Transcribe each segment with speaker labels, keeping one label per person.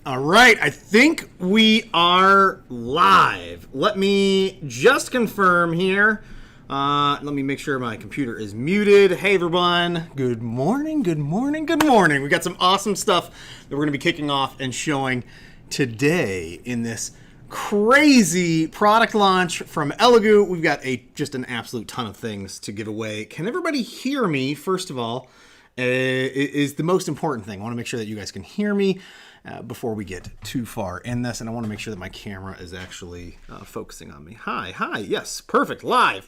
Speaker 1: All right, I think we are live. Let me just confirm here. Let me make sure my computer is muted. Hey everyone, good morning, good morning, good morning. We got some awesome stuff that we're gonna be kicking off and showing today in this crazy product launch from Elegoo. We've got just an absolute ton of things to give away. Can everybody hear me, first of all? Is the most important thing. I want to make sure that you guys can hear me before we get too far in this, and I want to make sure that my camera is actually focusing on me. Hi, yes, perfect, live,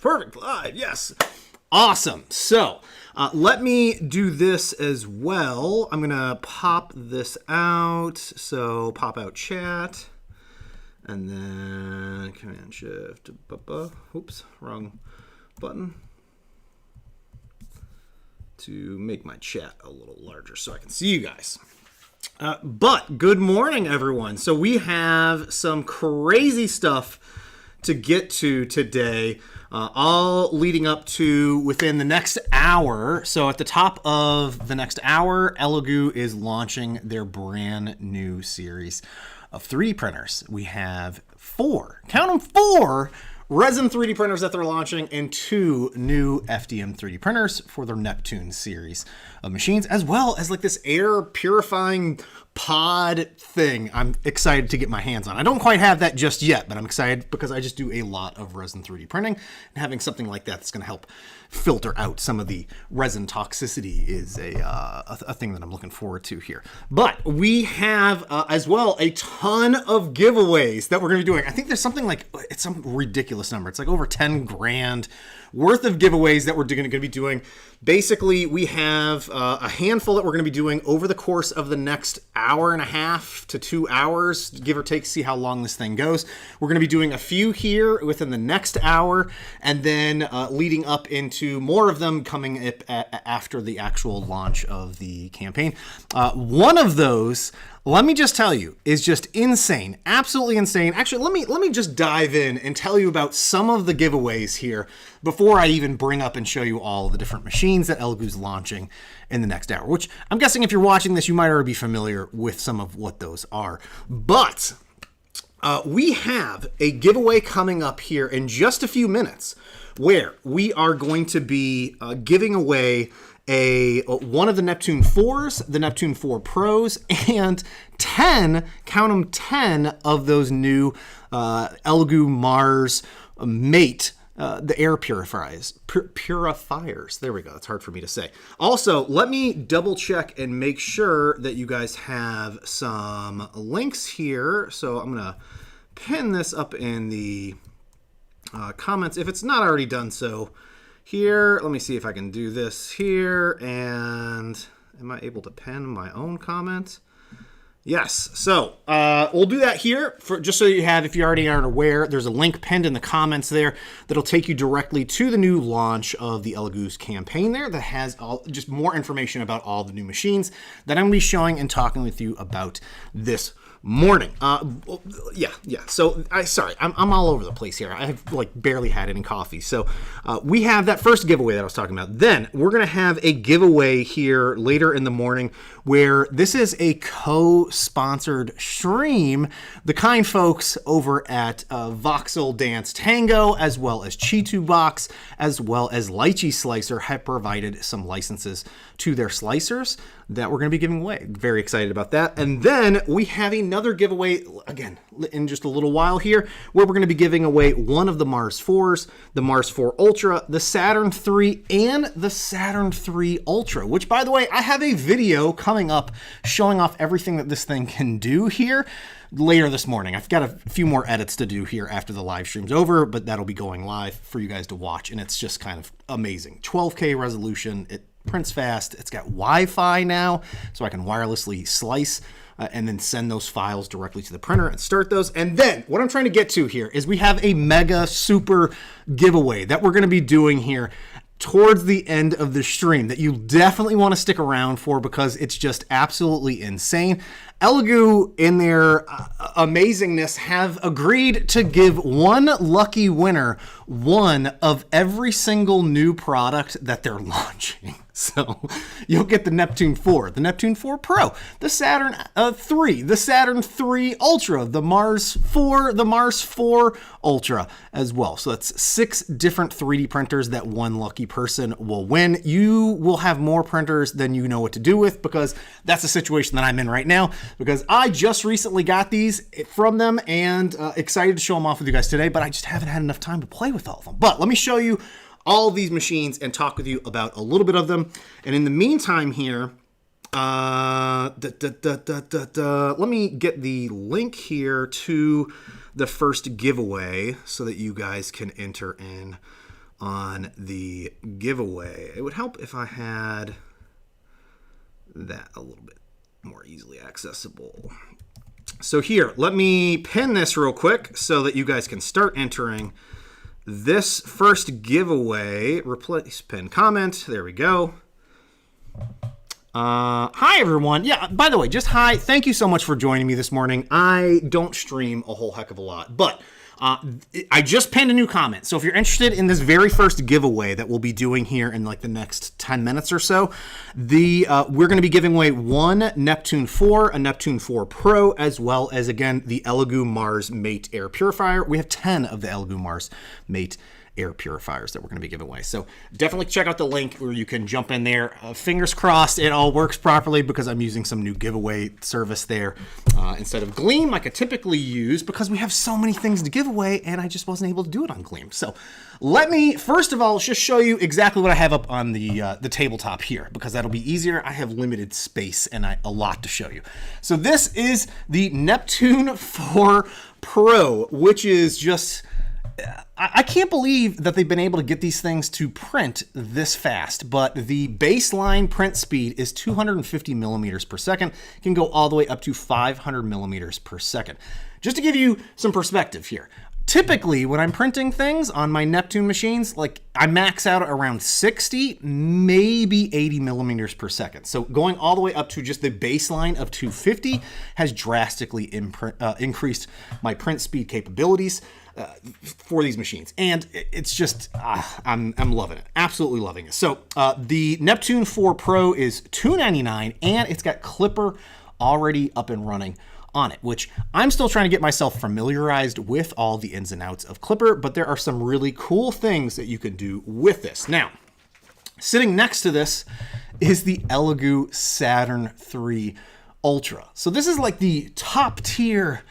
Speaker 1: yes, awesome. So let me do this as well. I'm gonna pop this out. So pop out chat, and then Command Shift. Oops, wrong button. To make my chat a little larger so I can see you guys. But good morning, everyone. So we have some crazy stuff to get to today, all leading up to within the next hour. So at the top of the next hour, Elegoo is launching their brand new series of 3D printers. We have count them, four resin 3D printers that they're launching, and 2 new FDM 3D printers for their Neptune series of machines, as well as like this air purifying pod thing I'm excited to get my hands on. I don't quite have that just yet, but I'm excited because I just do a lot of resin 3D printing, and having something like that's going to help filter out some of the resin toxicity is a thing that I'm looking forward to here. But we have as well a ton of giveaways that we're going to be doing. I think there's something like, it's some ridiculous number. It's like over 10 grand worth of giveaways that we're going to be doing. Basically, we have a handful that we're going to be doing over the course of the next hour and a half to 2 hours, give or take, see how long this thing goes. We're going to be doing a few here within the next hour, and then leading up into more of them coming after the actual launch of the campaign. One of those, let me just tell you, is just insane, absolutely insane. Actually, let me just dive in and tell you about some of the giveaways here before I even bring up and show you all the different machines that Elegoo's launching in the next hour, which I'm guessing if you're watching this, you might already be familiar with some of what those are. But we have a giveaway coming up here in just a few minutes where we are going to be giving away one of the Neptune 4s, the Neptune 4 Pros, and 10, count them, 10 of those new Elegoo Mars Mate, the air purifiers. There we go. It's hard for me to say. Also, let me double check and make sure that you guys have some links here. So I'm going to pin this up in the comments if it's not already done so. Here, let me see if I can do this here, and am I able to pin my own comment? Yes, so we'll do that here, just so you have, if you already aren't aware, there's a link pinned in the comments there that'll take you directly to the new launch of the Elegoo's campaign there that has just more information about all the new machines that I'm going to be showing and talking with you about this morning. So I'm all over the place here. I have like barely had any coffee. So we have that first giveaway that I was talking about. Then we're going to have a giveaway here later in the morning where this is a co-sponsored stream. The kind folks over at Voxel Dance Tango, as well as Chitu Box, as well as Lychee Slicer, have provided some licenses to their slicers that we're going to be giving away. Very excited about that. And then we have another giveaway, again, in just a little while here, where we're going to be giving away one of the Mars 4s, the Mars 4 Ultra, the Saturn 3, and the Saturn 3 Ultra, which, by the way, I have a video coming up showing off everything that this thing can do here later this morning. I've got a few more edits to do here after the live stream's over, but that'll be going live for you guys to watch, and it's just kind of amazing. 12K resolution, it prints fast, it's got Wi-Fi now, so I can wirelessly slice and then send those files directly to the printer and start those. And then what I'm trying to get to here is we have a mega super giveaway that we're going to be doing here towards the end of the stream that you definitely want to stick around for because it's just absolutely insane. Elegoo, in their amazingness, have agreed to give one lucky winner one of every single new product that they're launching. So you'll get the Neptune 4, the Neptune 4 Pro, the Saturn 3, the Saturn 3 Ultra, the Mars 4, the Mars 4 Ultra as well. So that's 6 different 3D printers that one lucky person will win. You will have more printers than you know what to do with, because that's the situation that I'm in right now, because I just recently got these from them and excited to show them off with you guys today, but I just haven't had enough time to play with all of them. But let me show you all of these machines and talk with you about a little bit of them. And in the meantime here, let me get the link here to the first giveaway so that you guys can enter in on the giveaway. It would help if I had that a little bit more easily accessible. So here, let me pin this real quick so that you guys can start entering this first giveaway. Replace pin comment. There we go. Hi, everyone. Yeah, by the way, just hi. Thank you so much for joining me this morning. I don't stream a whole heck of a lot, but I just pinned a new comment. So if you're interested in this very first giveaway that we'll be doing here in like the next 10 minutes or so, we're going to be giving away one Neptune 4, a Neptune 4 Pro, as well as, again, the Elegoo Mars Mate Air Purifier. We have 10 of the Elegoo Mars Mate air purifiers that we're going to be giving away. So definitely check out the link where you can jump in there. Fingers crossed it all works properly, because I'm using some new giveaway service there instead of Gleam like I typically use, because we have so many things to give away and I just wasn't able to do it on Gleam. So let me first of all just show you exactly what I have up on the tabletop here, because that'll be easier. I have limited space and a lot to show you. So this is the Neptune 4 Pro, which is just... I can't believe that they've been able to get these things to print this fast, but the baseline print speed is 250 millimeters per second. It can go all the way up to 500 millimeters per second. Just to give you some perspective here, typically when I'm printing things on my Neptune machines, like I max out around 60, maybe 80 millimeters per second. So going all the way up to just the baseline of 250 has drastically increased my print speed capabilities for these machines, and it's just I'm loving it, absolutely loving it. So the Neptune 4 Pro is $299, and it's got Clipper already up and running on it, which I'm still trying to get myself familiarized with all the ins and outs of Clipper, but there are some really cool things that you can do with this. Now, sitting next to this is the Elegoo Saturn 3 Ultra. So this is like the top tier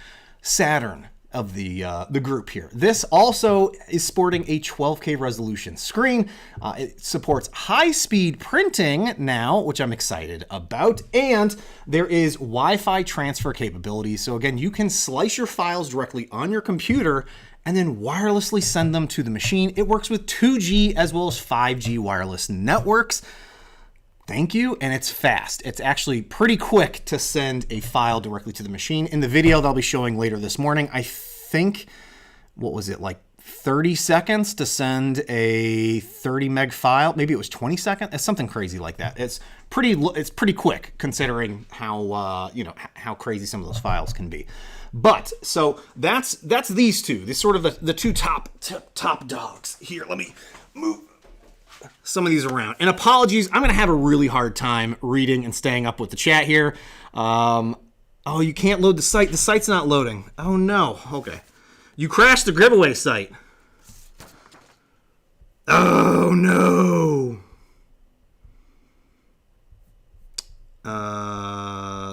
Speaker 1: Saturn of the group here. This also is sporting a 12K resolution screen. It supports high-speed printing now, which I'm excited about, and there is Wi-Fi transfer capability. So again, you can slice your files directly on your computer and then wirelessly send them to the machine. It works with 2G as well as 5G wireless networks. Thank you, and it's fast. It's actually pretty quick to send a file directly to the machine. In the video that I'll be showing later this morning, I think, what was it, like 30 seconds to send a 30 meg file? Maybe it was 20 seconds? It's something crazy like that. It's pretty quick considering how how crazy some of those files can be. But so that's these two. These sort of the two top dogs. Here, let me move some of these around. And apologies, I'm going to have a really hard time reading and staying up with the chat here. Oh, you can't load the site. The site's not loading. Oh, no. Okay. You crashed the giveaway site. Oh, no.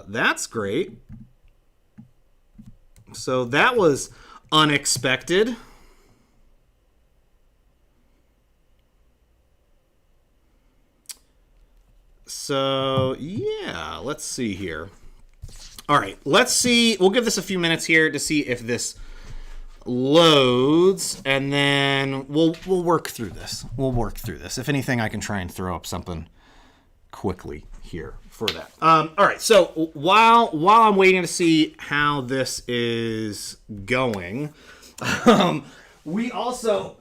Speaker 1: That's great. So that was unexpected. So, yeah, let's see here. All right, let's see. We'll give this a few minutes here to see if this loads, and then we'll work through this. We'll work through this. If anything, I can try and throw up something quickly here for that. All right, so while I'm waiting to see how this is going, we also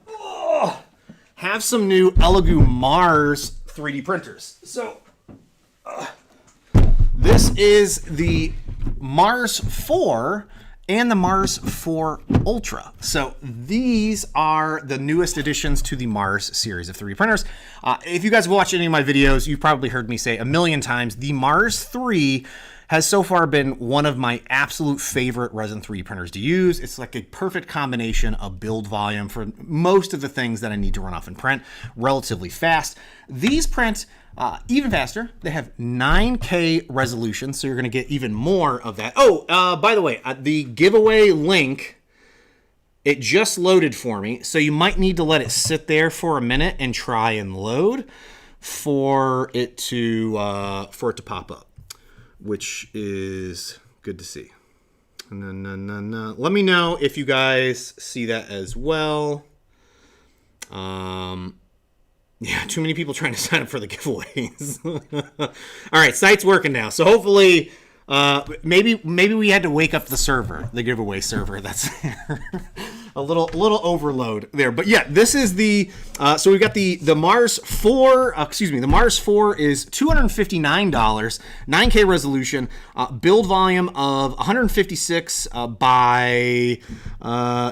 Speaker 1: have some new Elegoo Mars 3D printers. So this is the Mars 4, and the Mars 4 Ultra. So these are the newest additions to the Mars series of 3D printers. If you guys have watched any of my videos, you've probably heard me say a million times, the Mars 3 has so far been one of my absolute favorite resin 3D printers to use. It's like a perfect combination of build volume for most of the things that I need to run off and print relatively fast. These print even faster. They have 9K resolution, so you're going to get even more of that. Oh, by the way, the giveaway link, it just loaded for me, so you might need to let it sit there for a minute and try and load for it to pop up, which is good to see. Let me know if you guys see that as well. Yeah, too many people trying to sign up for the giveaways. All right, site's working now. So hopefully, maybe we had to wake up the server, the giveaway server. That's a little overload there. But yeah, this is the so we've got the Mars 4. The Mars 4 is $259, 9K resolution, build volume of 156 by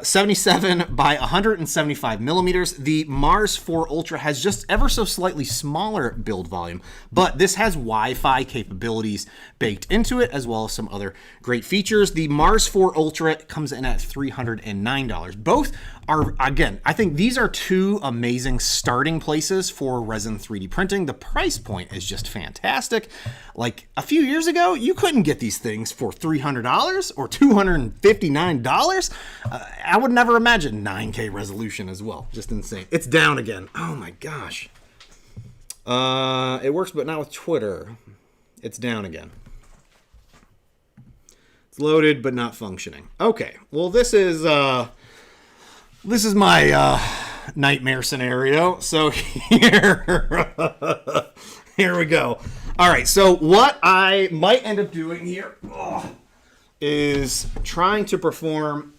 Speaker 1: 77 by 175 millimeters. The Mars 4 Ultra has just ever so slightly smaller build volume, but this has Wi-Fi capabilities baked into it, as well as some other great features. The Mars 4 Ultra comes in at $309. Both are, again, I think these are two amazing starting places for resin 3D printing. The price point is just fantastic. Like a few years ago, you couldn't get these things for $300 or $259. I would never imagine 9K resolution as well. Just insane. It's down again. Oh my gosh. It works, but not with Twitter. It's down again. It's loaded, but not functioning. Okay. Well, this is my nightmare scenario. So here we go. All right. So what I might end up doing here is trying to perform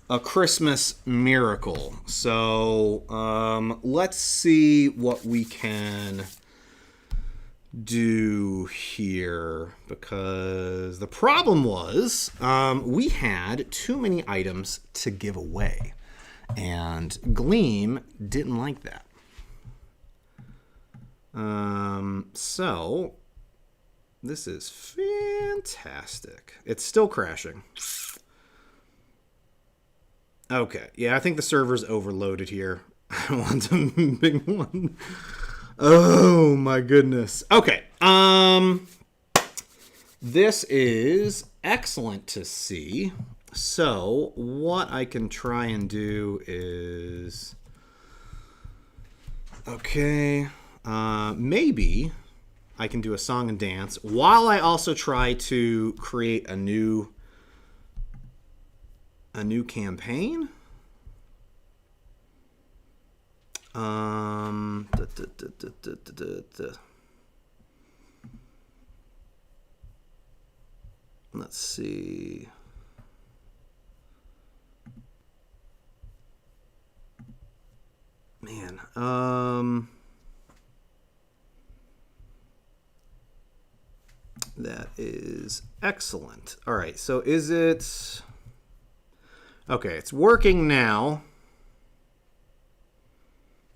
Speaker 1: a Christmas miracle. So let's see what we can do here, because the problem was we had too many items to give away, and Gleam didn't like that. So this is fantastic. It's still crashing. Okay, yeah, I think the server's overloaded here. I want a big one. Oh my goodness. Okay. This is excellent to see. So what I can try and do is, okay, maybe I can do a song and dance while I also try to create a new campaign. Let's see. Man, that is excellent. All right, so is it okay? It's working now.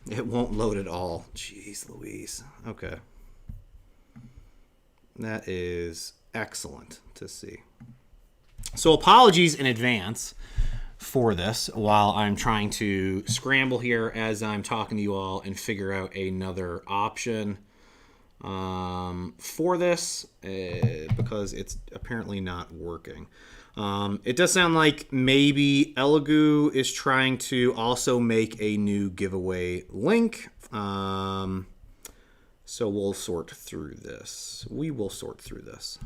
Speaker 1: It won't load at all. Jeez Louise. Okay. That is excellent to see. So apologies in advance for this while I'm trying to scramble here as I'm talking to you all and figure out another option for this because it's apparently not working. It does sound like maybe Elegoo is trying to also make a new giveaway link. So we'll sort through this. We will sort through this.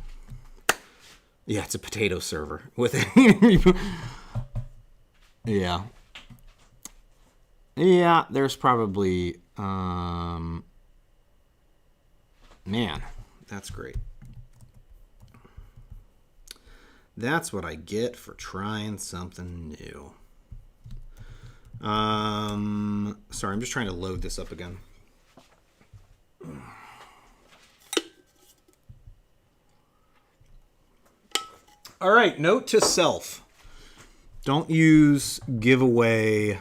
Speaker 1: Yeah, it's a potato server with it. Yeah. Yeah, there's probably man, that's great. That's what I get for trying something new. Sorry, I'm just trying to load this up again. All right, note to self. Don't use giveaway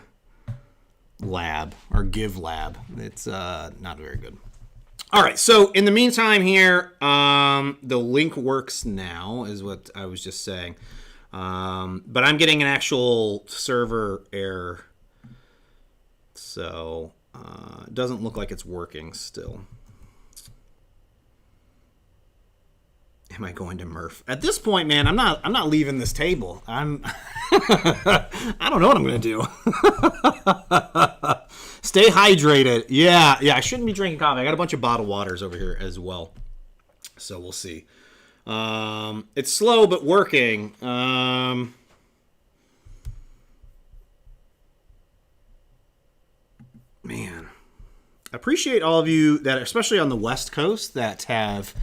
Speaker 1: lab or give lab. It's not very good. All right, so in the meantime here, the link works now, is what I was just saying. But I'm getting an actual server error. So it doesn't look like it's working still. Am I going to Murph? At this point, man, I'm not leaving this table. I don't know what I'm going to do. Stay hydrated. Yeah, I shouldn't be drinking coffee. I got a bunch of bottled waters over here as well. So we'll see. It's slow but working. Man, I appreciate all of you that, especially on the West Coast, that have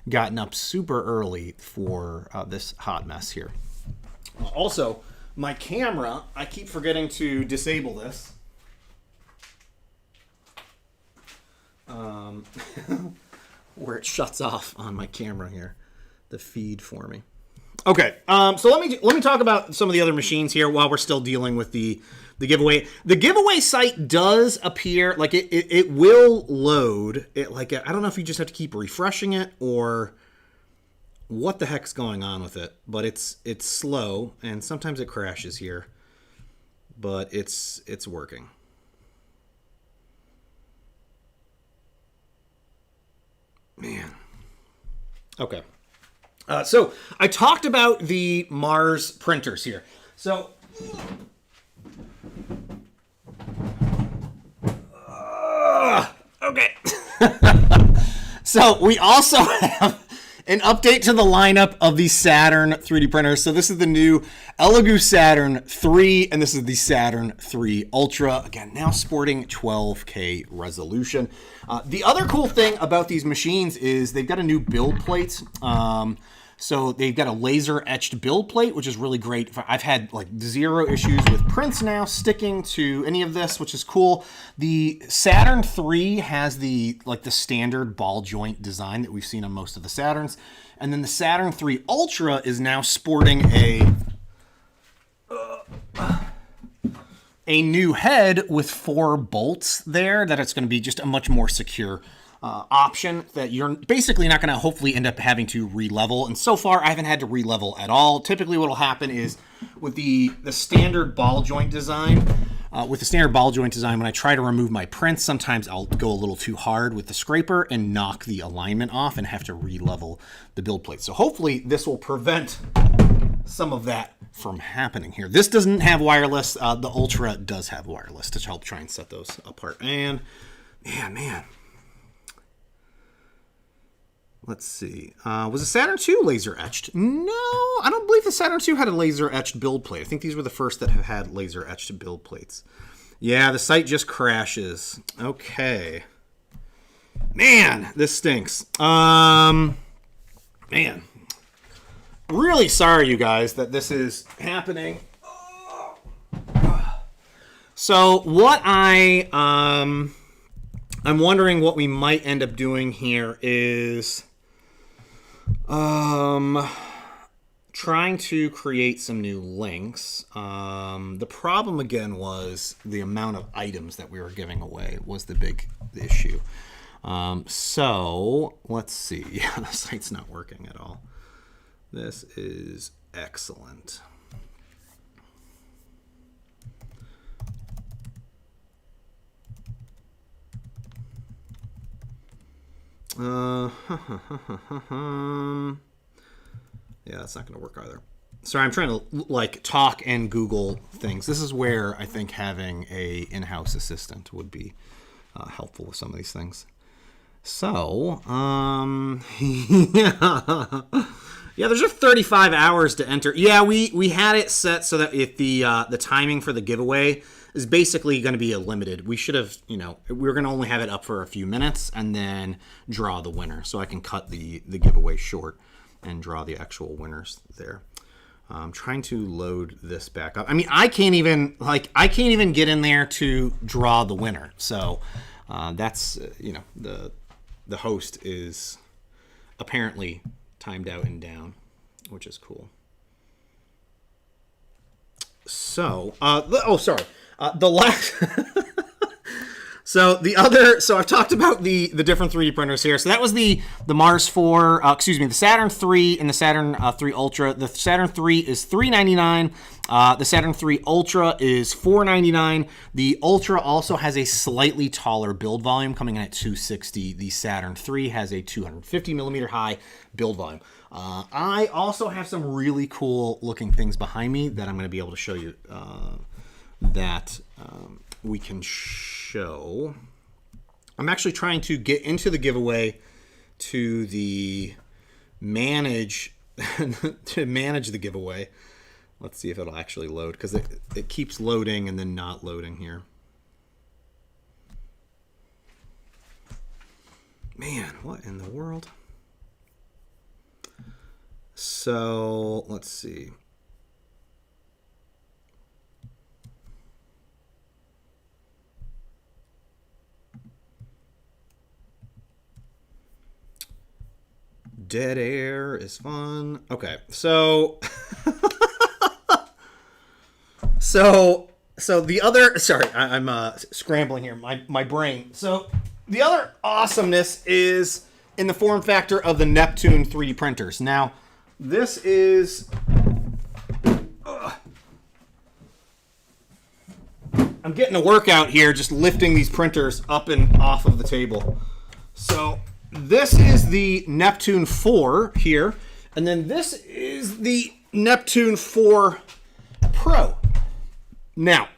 Speaker 1: gotten up super early for this hot mess here. Also, my camera, I keep forgetting to disable this. Where it shuts off on my camera here, the feed for me. Okay, so let me talk about some of the other machines here while we're still dealing with the giveaway. The giveaway site does appear like it will load. I don't know if you just have to keep refreshing it or what the heck's going on with it, but it's slow and sometimes it crashes here, but it's working. Man. Okay. So I talked about the Mars printers here. So okay. So we also have an update to the lineup of the Saturn 3D printers. So this is the new Elegoo Saturn 3, and this is the Saturn 3 Ultra. Again, now sporting 12K resolution. The other cool thing about these machines is they've got a new build plate. So they've got a laser etched build plate, which is really great. I've had like zero issues with prints now sticking to any of this, which is cool. The Saturn 3 has the standard ball joint design that we've seen on most of the Saturns. And then the Saturn 3 Ultra is now sporting a new head with 4 bolts there, that it's going to be just a much more secure option that you're basically not going to hopefully end up having to re-level. And so far, I haven't had to re-level at all. Typically, what will happen is with the standard ball joint design, when I try to remove my prints, sometimes I'll go a little too hard with the scraper and knock the alignment off and have to re-level the build plate. So hopefully, this will prevent some of that from happening here. This doesn't have wireless. The Ultra does have wireless to help try and set those apart. And man. Let's see. Was the Saturn 2 laser etched? No, I don't believe the Saturn 2 had a laser etched build plate. I think these were the first that have had laser etched build plates. Yeah, the site just crashes. Okay. Man, this stinks. Man. Really sorry, you guys, that this is happening. So what I'm wondering what we might end up doing here is trying to create some new links. The problem again was the amount of items that we were giving away was the big issue. So let's see. Yeah, the site's not working at all. This is excellent. Yeah, that's not going to work either. Sorry, I'm trying to talk and Google things. This is where I think having a in-house assistant would be helpful with some of these things. So, yeah, there's just 35 hours to enter. Yeah, we had it set so that if the timing for the giveaway is basically going to be a limited. We should have, we were going to only have it up for a few minutes and then draw the winner. So I can cut the giveaway short and draw the actual winners there. I'm trying to load this back up. I mean, I can't even get in there to draw the winner. So that's, the host is apparently timed out and down, which is cool. So, the last... So I've talked about the different 3D printers here. So that was the Mars 4, the Saturn 3 and the Saturn 3 Ultra. The Saturn 3 is $399. The Saturn 3 Ultra is $499. The Ultra also has a slightly taller build volume, coming in at 260. The Saturn 3 has a 250 millimeter high build volume. I also have some really cool looking things behind me that I'm going to be able to show you that we can show. I'm actually trying to get into the giveaway to the manage the giveaway. Let's see if it'll actually load, because it keeps loading and then not loading here. Man, what in the world? So let's see. Dead air is fun. Okay, so so the other, sorry, I'm scrambling here, my brain. So the other awesomeness is in the form factor of the Neptune 3D printers. Now, this is I'm getting a workout here just lifting these printers up and off of the table. So this is the Neptune 4 here, and then this is the Neptune 4 Pro. Now,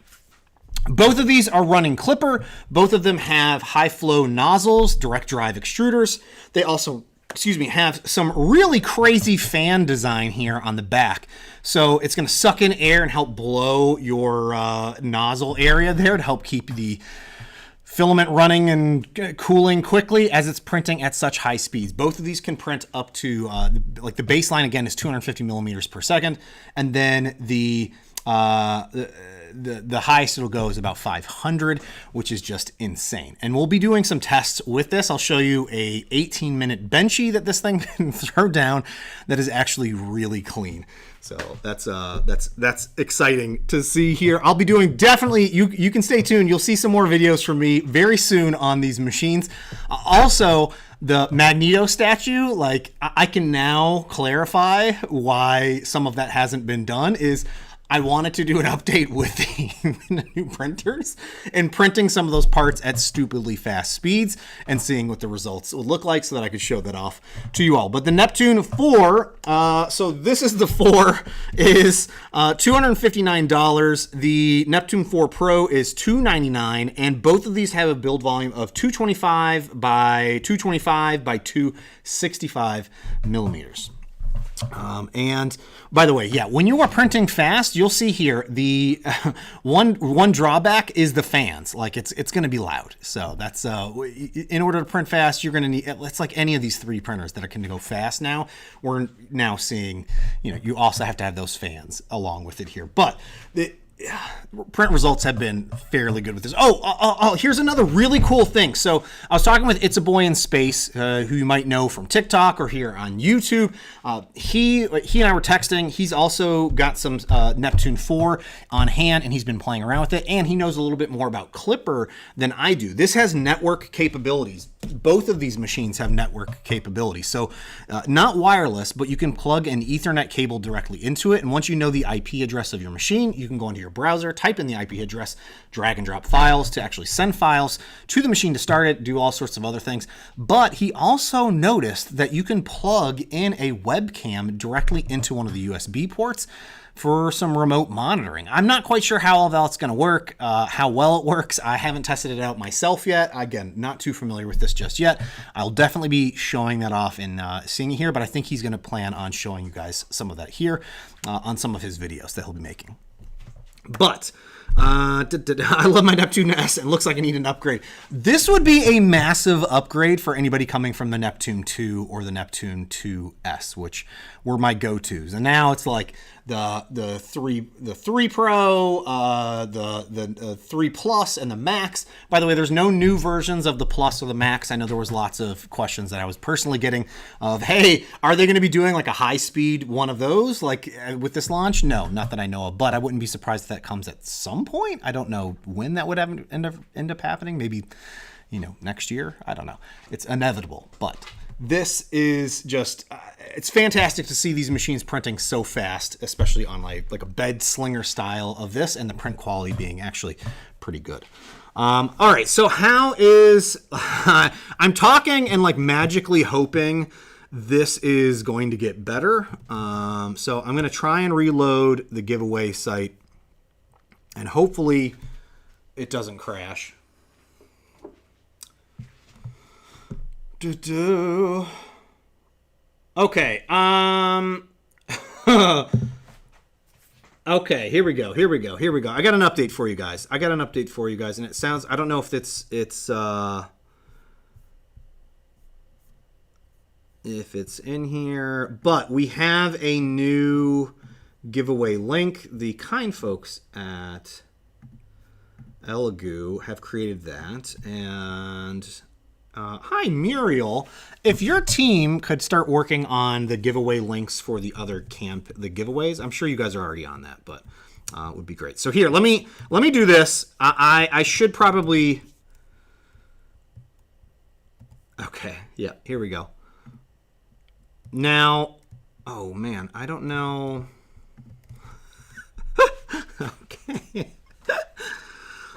Speaker 1: both of these are running Clipper. Both of them have high flow nozzles, direct drive extruders. They also, have some really crazy fan design here on the back. So it's going to suck in air and help blow your nozzle area there to help keep the filament running and cooling quickly as it's printing at such high speeds. Both of these can print up to, like the baseline again is 250 millimeters per second. And then the highest it'll go is about 500, which is just insane. And we'll be doing some tests with this. I'll show you a 18-minute Benchy that this thing can throw down that is actually really clean. So that's exciting to see here. I'll be doing, definitely, you can stay tuned. You'll see some more videos from me very soon on these machines. Also, the Magneto statue, like I can now clarify why some of that hasn't been done is I wanted to do an update with the new printers and printing some of those parts at stupidly fast speeds and seeing what the results would look like so that I could show that off to you all. But the Neptune 4, so this is the 4, is $259. The Neptune 4 Pro is $299, and both of these have a build volume of 225 by 225 by 265 millimeters. And by the way, yeah, when you are printing fast, you'll see here the one drawback is the fans. Like it's going to be loud. So that's in order to print fast, you're going to need. It's like any of these 3D printers that are going to go fast now. We're now seeing, you also have to have those fans along with it here. But the print results have been fairly good with this. Oh, here's another really cool thing. So I was talking with It's a Boy in Space, who you might know from TikTok or here on YouTube. He and I were texting. He's also got some Neptune 4 on hand, and he's been playing around with it, and he knows a little bit more about Clipper than I do. This has network capabilities. Both of these machines have network capabilities. So not wireless, but you can plug an Ethernet cable directly into it, and once you know the IP address of your machine, you can go into your browser, type in the IP address, drag and drop files to actually send files to the machine to start it, do all sorts of other things. But he also noticed that you can plug in a webcam directly into one of the USB ports for some remote monitoring. I'm not quite sure how all that's going to work, how well it works. I haven't tested it out myself yet. Again, not too familiar with this just yet. I'll definitely be showing that off and seeing it here, but I think he's going to plan on showing you guys some of that here on some of his videos that he'll be making. But I love my Neptune S and looks like I need an upgrade. This would be a massive upgrade for anybody coming from the Neptune 2 or the Neptune 2S, which were my go-tos. And now it's like the 3 Pro, the 3 Plus, and the Max. By the way, there's no new versions of the Plus or the Max. I know there was lots of questions that I was personally getting of, hey, are they going to be doing like a high-speed one of those like with this launch? No, not that I know of, but I wouldn't be surprised if that comes at some point. I don't know when that would end up happening. Maybe, next year. I don't know. It's inevitable, but this is just, it's fantastic to see these machines printing so fast, especially on like a bed slinger style of this, and the print quality being actually pretty good. All right, so how is, I'm talking and like magically hoping this is going to get better. So I'm going to try and reload the giveaway site, and hopefully it doesn't crash. Okay. Okay, here we go. I got an update for you guys. And it sounds, I don't know if it's in here, but we have a new giveaway link. The kind folks at Elegoo have created that, and hi, Muriel. If your team could start working on the giveaway links for the other the giveaways, I'm sure you guys are already on that, but it would be great. So here, let me do this. I should probably. Okay, yeah, here we go. Now, oh man, I don't know. Okay.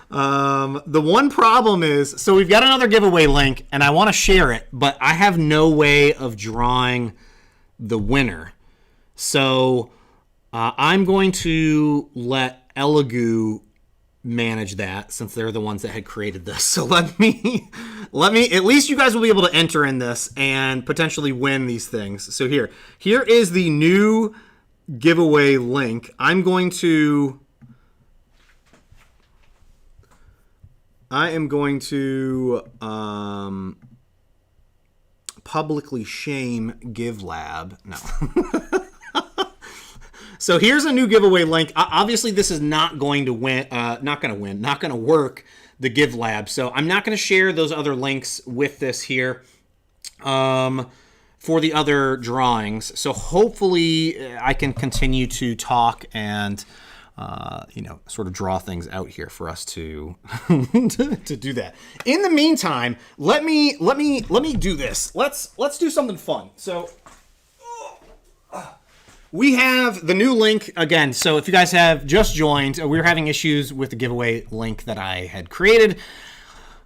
Speaker 1: The one problem is, so we've got another giveaway link and I want to share it, but I have no way of drawing the winner. So I'm going to let Elegoo manage that, since they're the ones that had created this. So let me, at least you guys will be able to enter in this and potentially win these things. So here is the new giveaway link. I am going to publicly shame GiveLab. No. So here's a new giveaway link. Obviously, this is not going to not going to work, the GiveLab. So I'm not going to share those other links with this here for the other drawings. So hopefully I can continue to talk and sort of draw things out here for us to to do that. In the meantime, let me do this. Let's do something fun. So we have the new link again. So if you guys have just joined, we were having issues with the giveaway link that I had created.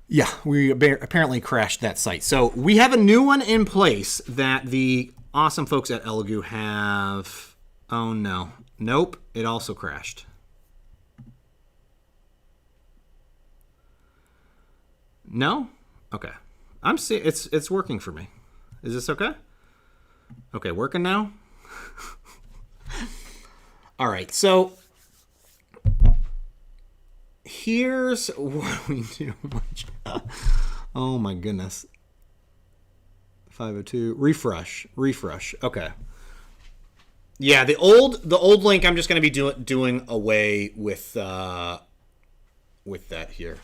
Speaker 1: Yeah, we apparently crashed that site. So we have a new one in place that the awesome folks at Elegoo have. Oh no. Nope, it also crashed. No? Okay. It's working for me. Is this okay? Okay, working now? All right, so here's what we do. Oh my goodness. 502 refresh. Okay. Yeah, the old link I'm just going to be doing away with that here.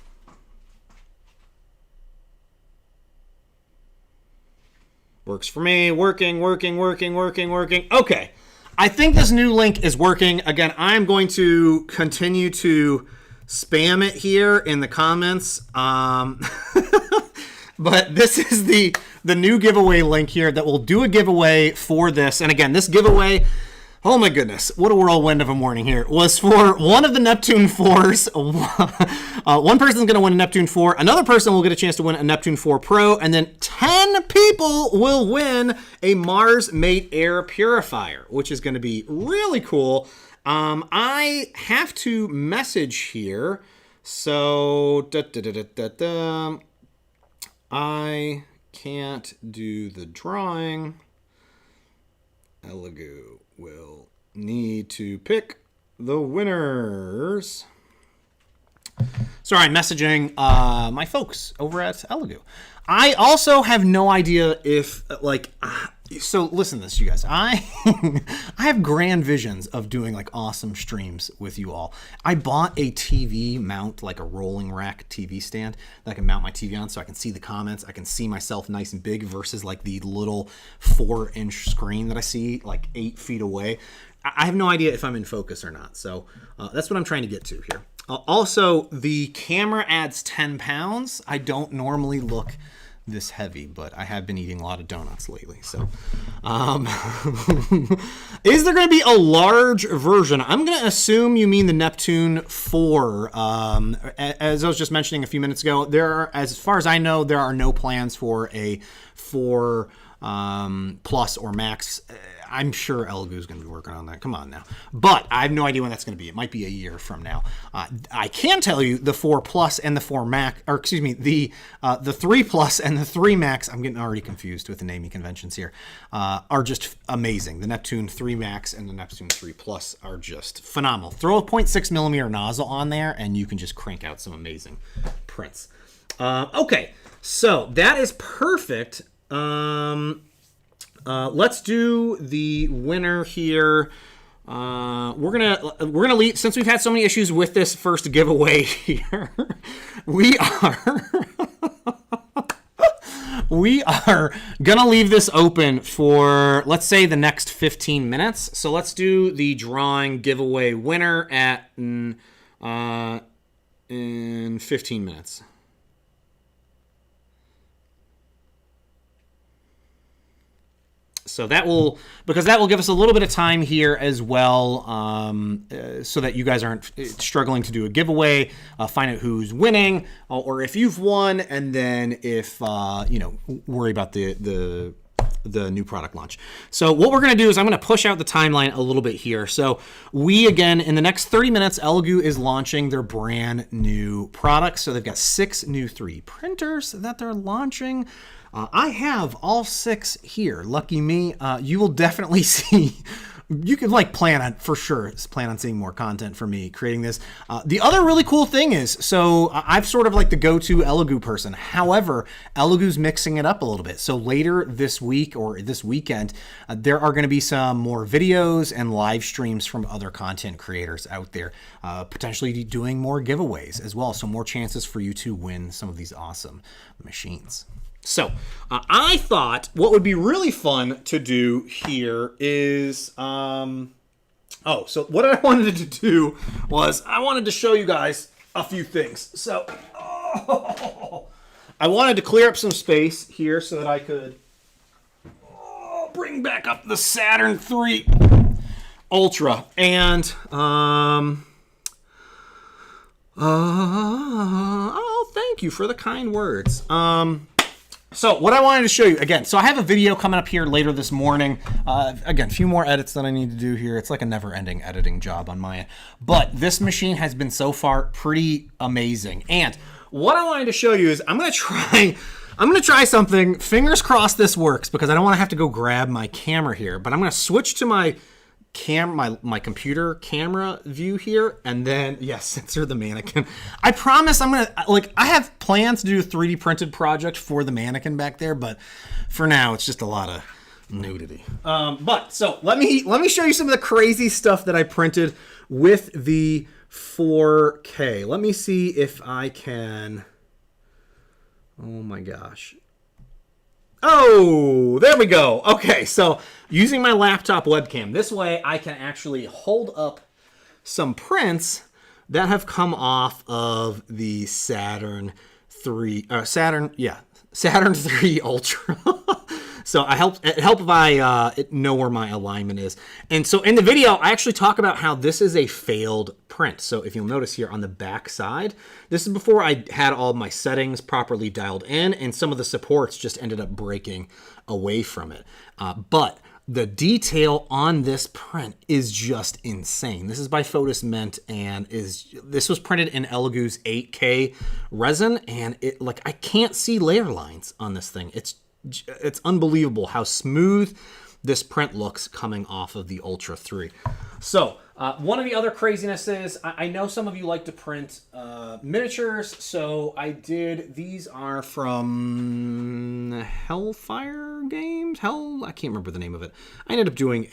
Speaker 1: Works for me. Working. Okay. I think this new link is working. Again, I'm going to continue to spam it here in the comments. But this is the new giveaway link here that will do a giveaway for this. And again, this giveaway, oh my goodness, what a whirlwind of a morning here, was for one of the Neptune 4s. One person's going to win a Neptune 4. Another person will get a chance to win a Neptune 4 Pro. And then 10 people will win a Mars Mate Air Purifier, which is going to be really cool. I have to message here. So, I can't do the drawing. Elegoo will need to pick the winners. Sorry, I'm messaging my folks over at Elegoo. I also have no idea if, like, so listen to this, you guys. I have grand visions of doing, like, awesome streams with you all. I bought a TV mount, like a rolling rack TV stand that I can mount my TV on so I can see the comments. I can see myself nice and big versus, like, the little 4-inch screen that I see, like, 8 feet away. I have no idea if I'm in focus or not. So that's what I'm trying to get to here. Also, the camera adds 10 pounds. I don't normally look this heavy, but I have been eating a lot of donuts lately. So is there going to be a large version? I'm going to assume you mean the Neptune 4. As I was just mentioning a few minutes ago, as far as I know, there are no plans for a 4 plus or max. I'm sure Elegoo is going to be working on that. Come on now. But I have no idea when that's going to be. It might be a year from now. I can tell you the 4 plus and the 4 max, or excuse me, the 3 plus and the 3 max, I'm getting already confused with the naming conventions here, are just amazing. The Neptune 3 max and the Neptune 3 plus are just phenomenal. Throw a 0.6 millimeter nozzle on there and you can just crank out some amazing prints. Okay, so that is perfect. Let's do the winner here. We're gonna leave, since we've had so many issues with this first giveaway here. we are gonna leave this open for, let's say, the next 15 minutes. So let's do the drawing giveaway winner at in 15 minutes. So that will give us a little bit of time here as well, so that you guys aren't struggling to do a giveaway, find out who's winning, or if you've won, and then if worry about the new product launch. So what we're going to do is I'm going to push out the timeline a little bit here. So again, in the next 30 minutes, Elegoo is launching their brand new products. So they've got 6 new 3D printers that they're launching. I have all 6 here. Lucky me. You will definitely see. You could plan on seeing more content from me creating this. The other really cool thing is, so I've sort of like the go-to Elegoo person. However, Elegoo's mixing it up a little bit. So later this week or this weekend, there are going to be some more videos and live streams from other content creators out there, potentially doing more giveaways as well. So more chances for you to win some of these awesome machines. So I thought what would be really fun to do here is, so what I wanted to do was I wanted to show you guys a few things. So I wanted to clear up some space here so that I could bring back up the Saturn III Ultra. And, thank you for the kind words. So what I wanted to show you, again, so I have a video coming up here later this morning. Again, a few more edits that I need to do here. It's like a never-ending editing job on my end. But this machine has been so far pretty amazing. And what I wanted to show you is I'm going to try something. Fingers crossed this works because I don't want to have to go grab my camera here. But I'm going to switch to my computer camera view here, and then censor the mannequin. I promise I have plans to do a 3D printed project for the mannequin back there, but for now it's just a lot of nudity. But so let me show you some of the crazy stuff that I printed with the 4K. Let me see if I can. Oh my gosh. Oh, there we go. Okay, so using my laptop webcam, this way I can actually hold up some prints that have come off of the Saturn III Ultra. So it helps if I know where my alignment is. And so in the video, I actually talk about how this is a failed print. So if you'll notice here on the back side, this is before I had all my settings properly dialed in, and some of the supports just ended up breaking away from it. But the detail on this print is just insane. This is by Photos Mint, and this was printed in Elegoo's 8K resin, and I can't see layer lines on this thing. It's unbelievable how smooth this print looks coming off of the Ultra 3. So, one of the other craziness is, I know some of you like to print miniatures, so I did, these are from Hellfire Games? I can't remember the name of it. I ended up doing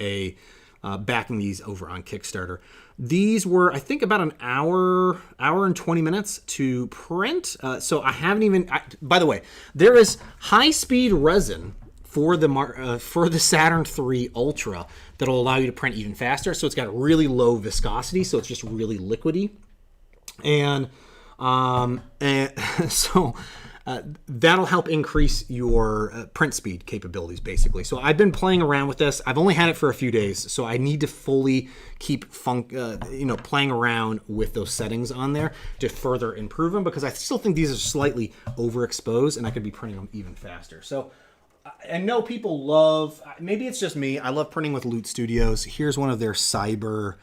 Speaker 1: backing these over on Kickstarter. These were, I think, about an hour and 20 minutes to print. So I haven't even, by the way, there is high-speed resin for the Saturn III Ultra that'll allow you to print even faster. So it's got really low viscosity, so it's just really liquidy. And so that'll help increase your print speed capabilities, basically. So I've been playing around with this. I've only had it for a few days, so I need to fully keep playing around with those settings on there to further improve them, because I still think these are slightly overexposed, and I could be printing them even faster. So I know people love, maybe it's just me, I love printing with Loot Studios. Here's one of their cyber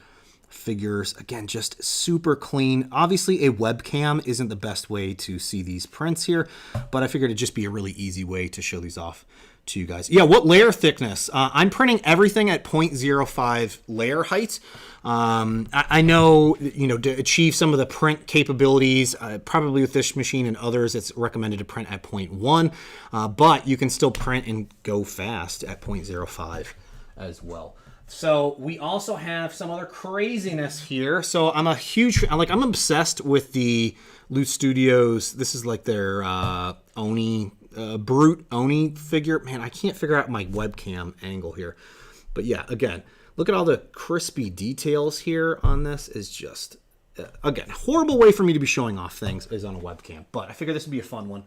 Speaker 1: figures. Again, just super clean. Obviously, a webcam isn't the best way to see these prints here, but I figured it'd just be a really easy way to show these off to you guys. Yeah, what layer thickness? I'm printing everything at 0.05 layer height. I know, to achieve some of the print capabilities, probably with this machine and others, it's recommended to print at 0.1, but you can still print and go fast at 0.05 as well. So we also have some other craziness here. So I'm obsessed with the Loot Studios. This is like their Oni, Brute Oni figure. Man, I can't figure out my webcam angle here. But yeah, again, look at all the crispy details here on this. Is just, again, horrible way for me to be showing off things is on a webcam. But I figured this would be a fun one.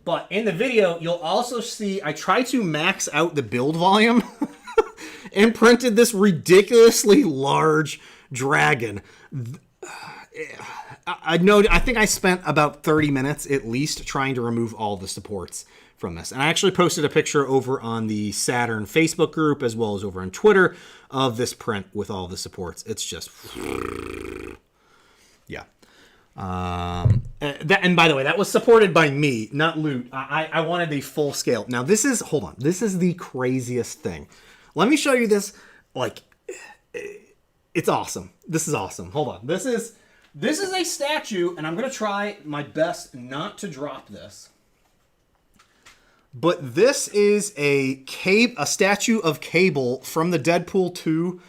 Speaker 1: But in the video, you'll also see I try to max out the build volume and printed this ridiculously large dragon. I think I spent about 30 minutes at least trying to remove all the supports from this. And I actually posted a picture over on the Saturn Facebook group as well as over on Twitter of this print with all the supports. It's just, yeah. And by the way, that was supported by me, not Loot. I wanted a full scale. Now this is the craziest thing. Let me show you this. It's awesome. This is awesome. Hold on. This is a statue, and I'm going to try my best not to drop this. But this is a statue of Cable from the Deadpool 2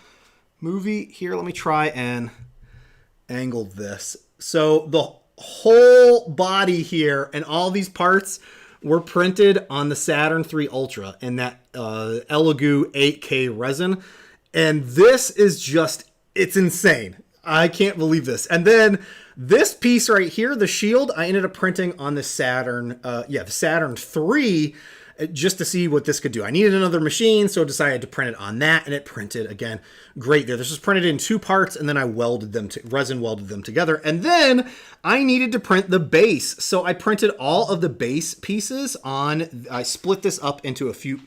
Speaker 1: movie. Here, let me try and angle this. So the whole body here and all these parts were printed on the Saturn III Ultra in that Elegoo 8K resin. And this is just, it's insane. I can't believe this. And then this piece right here, the shield, I ended up printing on the Saturn, the Saturn III, just to see what this could do. I needed another machine, so I decided to print it on that, and it printed, again, great there. This was printed in 2 parts, and then I resin welded them together. And then I needed to print the base, so I printed all of the base pieces on, I split this up into a few,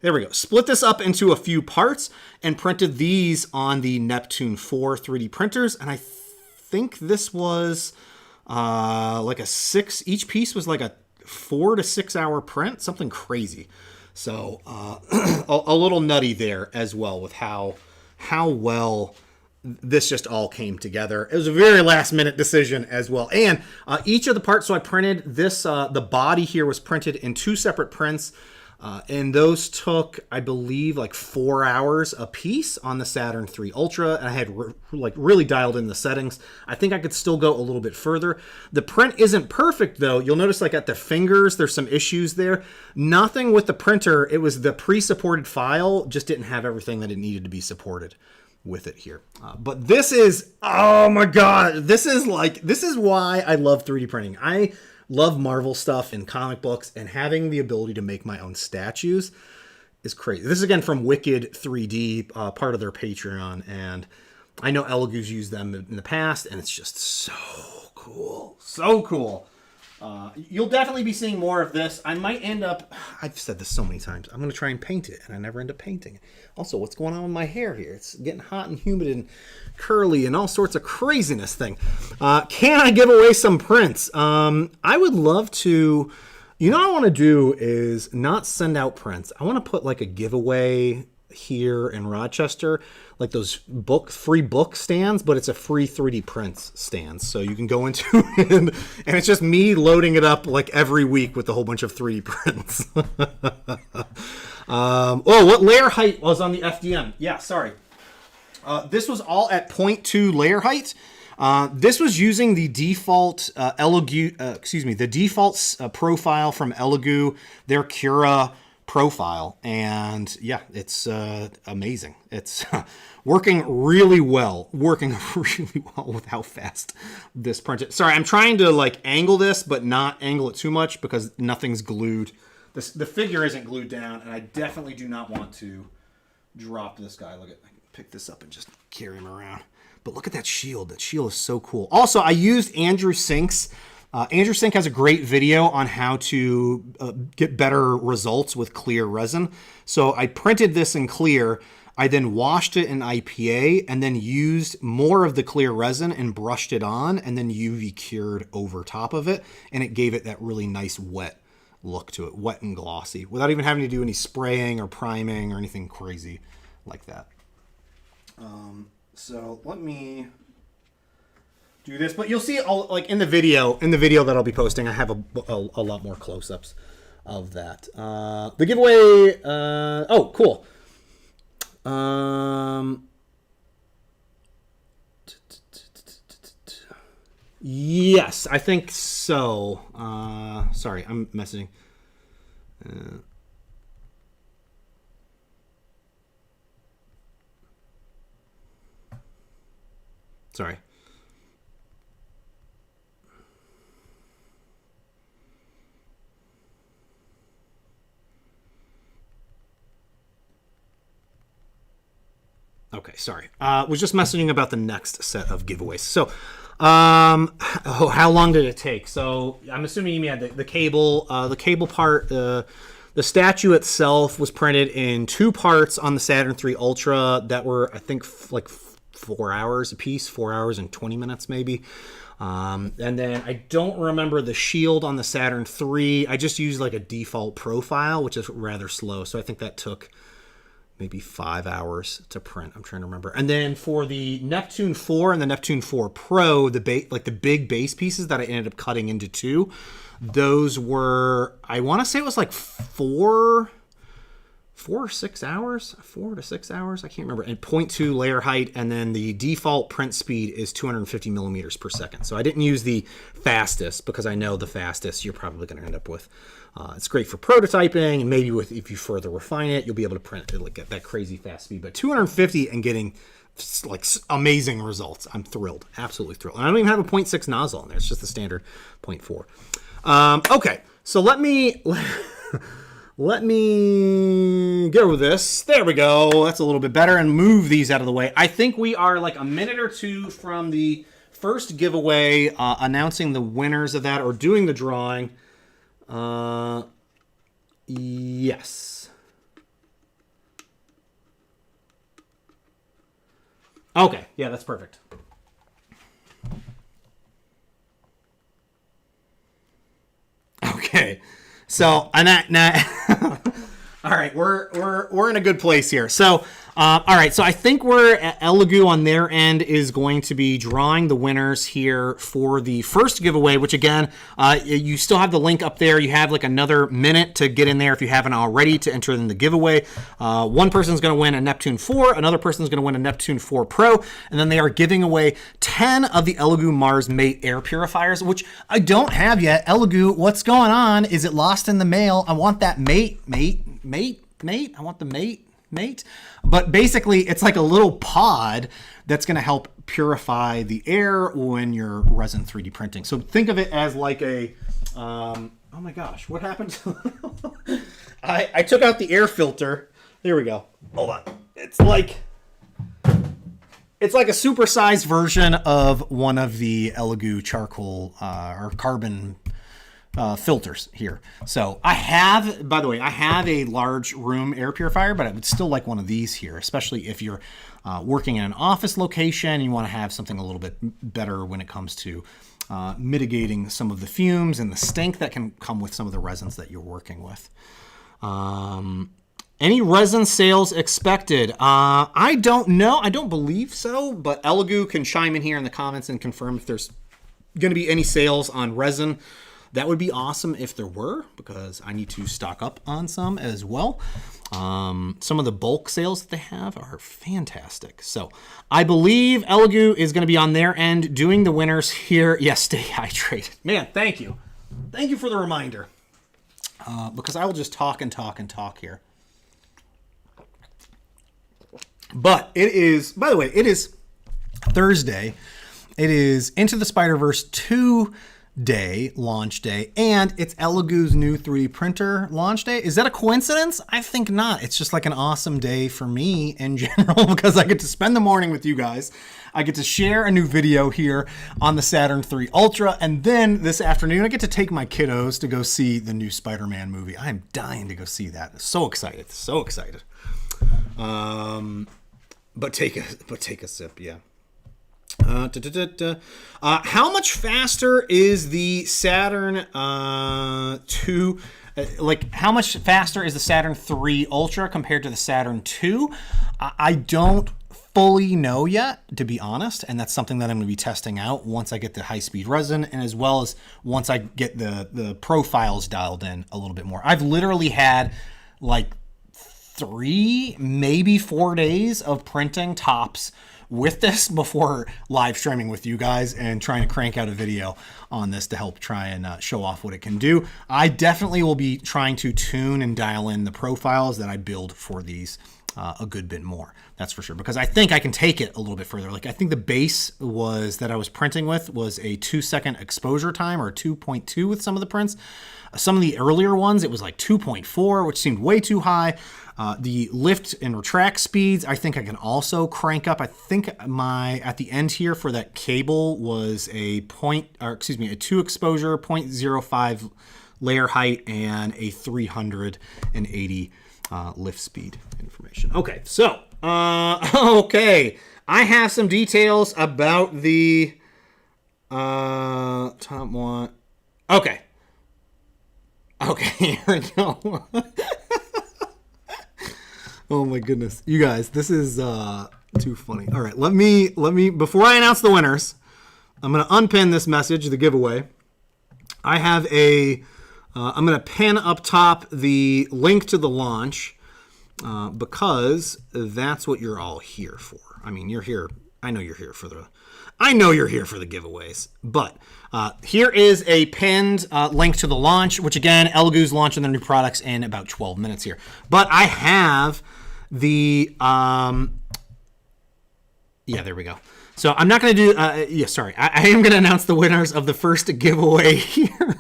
Speaker 1: there we go. Split this up into a few parts and printed these on the Neptune 4 3D printers. And I think this was each piece was like a 4 to 6 hour print, something crazy. So a little nutty there as well with how well this just all came together. It was a very last minute decision as well. And each of the parts, so I printed this, the body here was printed in 2 separate prints. And those took, I believe, like 4 hours a piece on the Saturn III Ultra. And I had really dialed in the settings. I think I could still go a little bit further. The print isn't perfect, though. You'll notice like at the fingers, there's some issues there. Nothing with the printer. It was the pre-supported file just didn't have everything that it needed to be supported with it here. But this is, oh my God, this is why I love 3D printing. I love Marvel stuff and comic books, and having the ability to make my own statues is crazy. This is again from Wicked 3D, part of their Patreon, and I know Elegoo's used them in the past, and it's just so cool. So cool. You'll definitely be seeing more of this. I might end up, I've said this so many times, I'm going to try and paint it, and I never end up painting it. Also, what's going on with my hair here? It's getting hot and humid and curly and all sorts of craziness thing. Can I give away some prints? I would love to. What I want to do is not send out prints. I want to put like a giveaway here in Rochester, like those free book stands, but it's a free 3D prints stand. So you can go into it and it's just me loading it up like every week with a whole bunch of 3D prints. What layer height was on the FDM? Yeah, sorry. This was all at 0.2 layer height. This was using the default Elegoo, the default profile from Elegoo, their Cura profile, and yeah, it's amazing. It's working really well with how fast this printed. Sorry, I'm trying to like angle this, but not angle it too much because nothing's glued. The figure isn't glued down, and I definitely do not want to drop this guy. Look at, I can pick this up and just carry him around. But look at that shield. That shield is so cool. Also, I used Andrew Sink's. Andrew Sink has a great video on how to get better results with clear resin. So I printed this in clear. I then washed it in IPA and then used more of the clear resin and brushed it on and then UV cured over top of it. And it gave it that really nice wet look to it, wet and glossy, without even having to do any spraying or priming or anything crazy like that. So let me do this, but you'll see all, like in the video that I'll be posting, I have a lot more close-ups of that. The giveaway, oh, cool. Yes, I think so. Sorry, I'm messaging. Sorry. Okay, sorry. Was just messaging about the next set of giveaways. So, how long did it take? So, I'm assuming you mean the cable. The cable part, the statue itself was printed in 2 parts on the Saturn III Ultra that were, I think, like 4 hours a piece, 4 hours and 20 minutes maybe. And then I don't remember the shield on the Saturn III. I just used like a default profile, which is rather slow. So I think that took maybe 5 hours to print. I'm trying to remember. And then for the Neptune 4 and the Neptune 4 Pro, the big base pieces that I ended up cutting into 2, those were, I want to say it was like 4 to 6 hours. I can't remember. And 0.2 layer height, and then the default print speed is 250 millimeters per second. So I didn't use the fastest because I know the fastest you're probably going to end up with. It's great for prototyping, and maybe if you further refine it, you'll be able to print it like at that crazy fast speed. But 250 and getting like amazing results. I'm thrilled, absolutely thrilled. And I don't even have a 0.6 nozzle in there. It's just the standard 0.4. Okay, so let me go with this. There we go. That's a little bit better. And move these out of the way. I think we are like a minute or 2 from the first giveaway, announcing the winners of that or doing the drawing. Yes. Okay. Yeah, that's perfect. Okay. So, and that all right, we're in a good place here. So, all right, so I think we're at Elegoo on their end is going to be drawing the winners here for the first giveaway, which again, you still have the link up there. You have like another minute to get in there if you haven't already to enter in the giveaway. One person's going to win a Neptune 4, another person's going to win a Neptune 4 Pro, and then they are giving away 10 of the Elegoo Mars Mate air purifiers, which I don't have yet. Elegoo, what's going on? Is it lost in the mail? I want that mate. I want the mate. But basically, it's like a little pod that's going to help purify the air when you're resin 3D printing. So think of it as like a, oh my gosh, what happened? I took out the air filter. There we go. Hold on. It's like a supersized version of one of the Elegoo charcoal or carbon filters here. So I have, by the way, I have a large room air purifier, but I would still like one of these here, especially if you're working in an office location and you want to have something a little bit better when it comes to mitigating some of the fumes and the stink that can come with some of the resins that you're working with. Any resin sales expected? I don't know. I don't believe so, but Elegoo can chime in here in the comments and confirm if there's going to be any sales on resin. That would be awesome if there were, because I need to stock up on some as well. Some of the bulk sales that they have are fantastic. So I believe Elegoo is going to be on their end doing the winners here. Yes, stay hydrated. Man, thank you. Thank you for the reminder. Because I will just talk and talk and talk here. But it is, by the way, it is Thursday. It is Into the Spider-Verse 2 day, launch day, and it's Elegoo's new 3D printer launch day. Is that a coincidence? I think not. It's just like an awesome day for me in general because I get to spend the morning with you guys. I get to share a new video here on the Saturn III Ultra, and then this afternoon I get to take my kiddos to go see the new Spider-Man movie. I am dying to go see that. So excited, so excited. But take a sip, yeah. How much faster is the Saturn 2? How much faster is the Saturn 3 Ultra compared to the Saturn 2? I don't fully know yet, to be honest, and that's something that I'm going to be testing out once I get the high-speed resin, and as well as once I get the profiles dialed in a little bit more. I've literally had like 3, maybe 4 days of printing tops with this before live streaming with you guys and trying to crank out a video on this to help try and show off what it can do. I definitely will be trying to tune and dial in the profiles that I build for these a good bit more. That's for sure, because I think I can take it a little bit further. Like I think the base was that I was printing with was a 2-second exposure time, or 2.2 with some of the prints. Some of the earlier ones, it was like 2.4, which seemed way too high. The lift and retract speeds, I think I can also crank up. I think at the end here for that cable was a 2 exposure, 0.05 layer height, and a 380 lift speed information. Okay, so, okay. I have some details about the top one. Okay. Okay, here we go. Oh my goodness. You guys, this is too funny. All right, let me before I announce the winners, I'm going to unpin this message, the giveaway. I have I'm going to pin up top the link to the launch because that's what you're all here for. I mean, you're here. I know you're here for the giveaways, but here is a pinned link to the launch, which again, Elegoo's launching their new products in about 12 minutes here. But I have the, yeah, there we go. So I'm not going to do, I am going to announce the winners of the first giveaway here.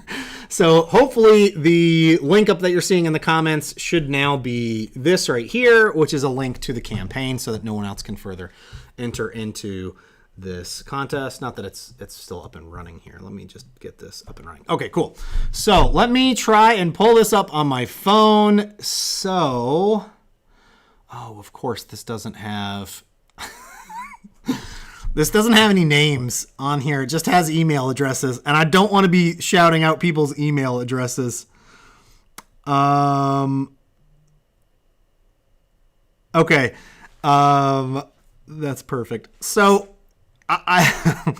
Speaker 1: So hopefully the link up that you're seeing in the comments should now be this right here, which is a link to the campaign so that no one else can further enter into this contest. Not that it's still up and running here. Let me just get this up and running. Okay, cool. So let me try and pull this up on my phone. So, oh, of course, this doesn't have any names on here. It just has email addresses, and I don't want to be shouting out people's email addresses. Okay. That's perfect. So I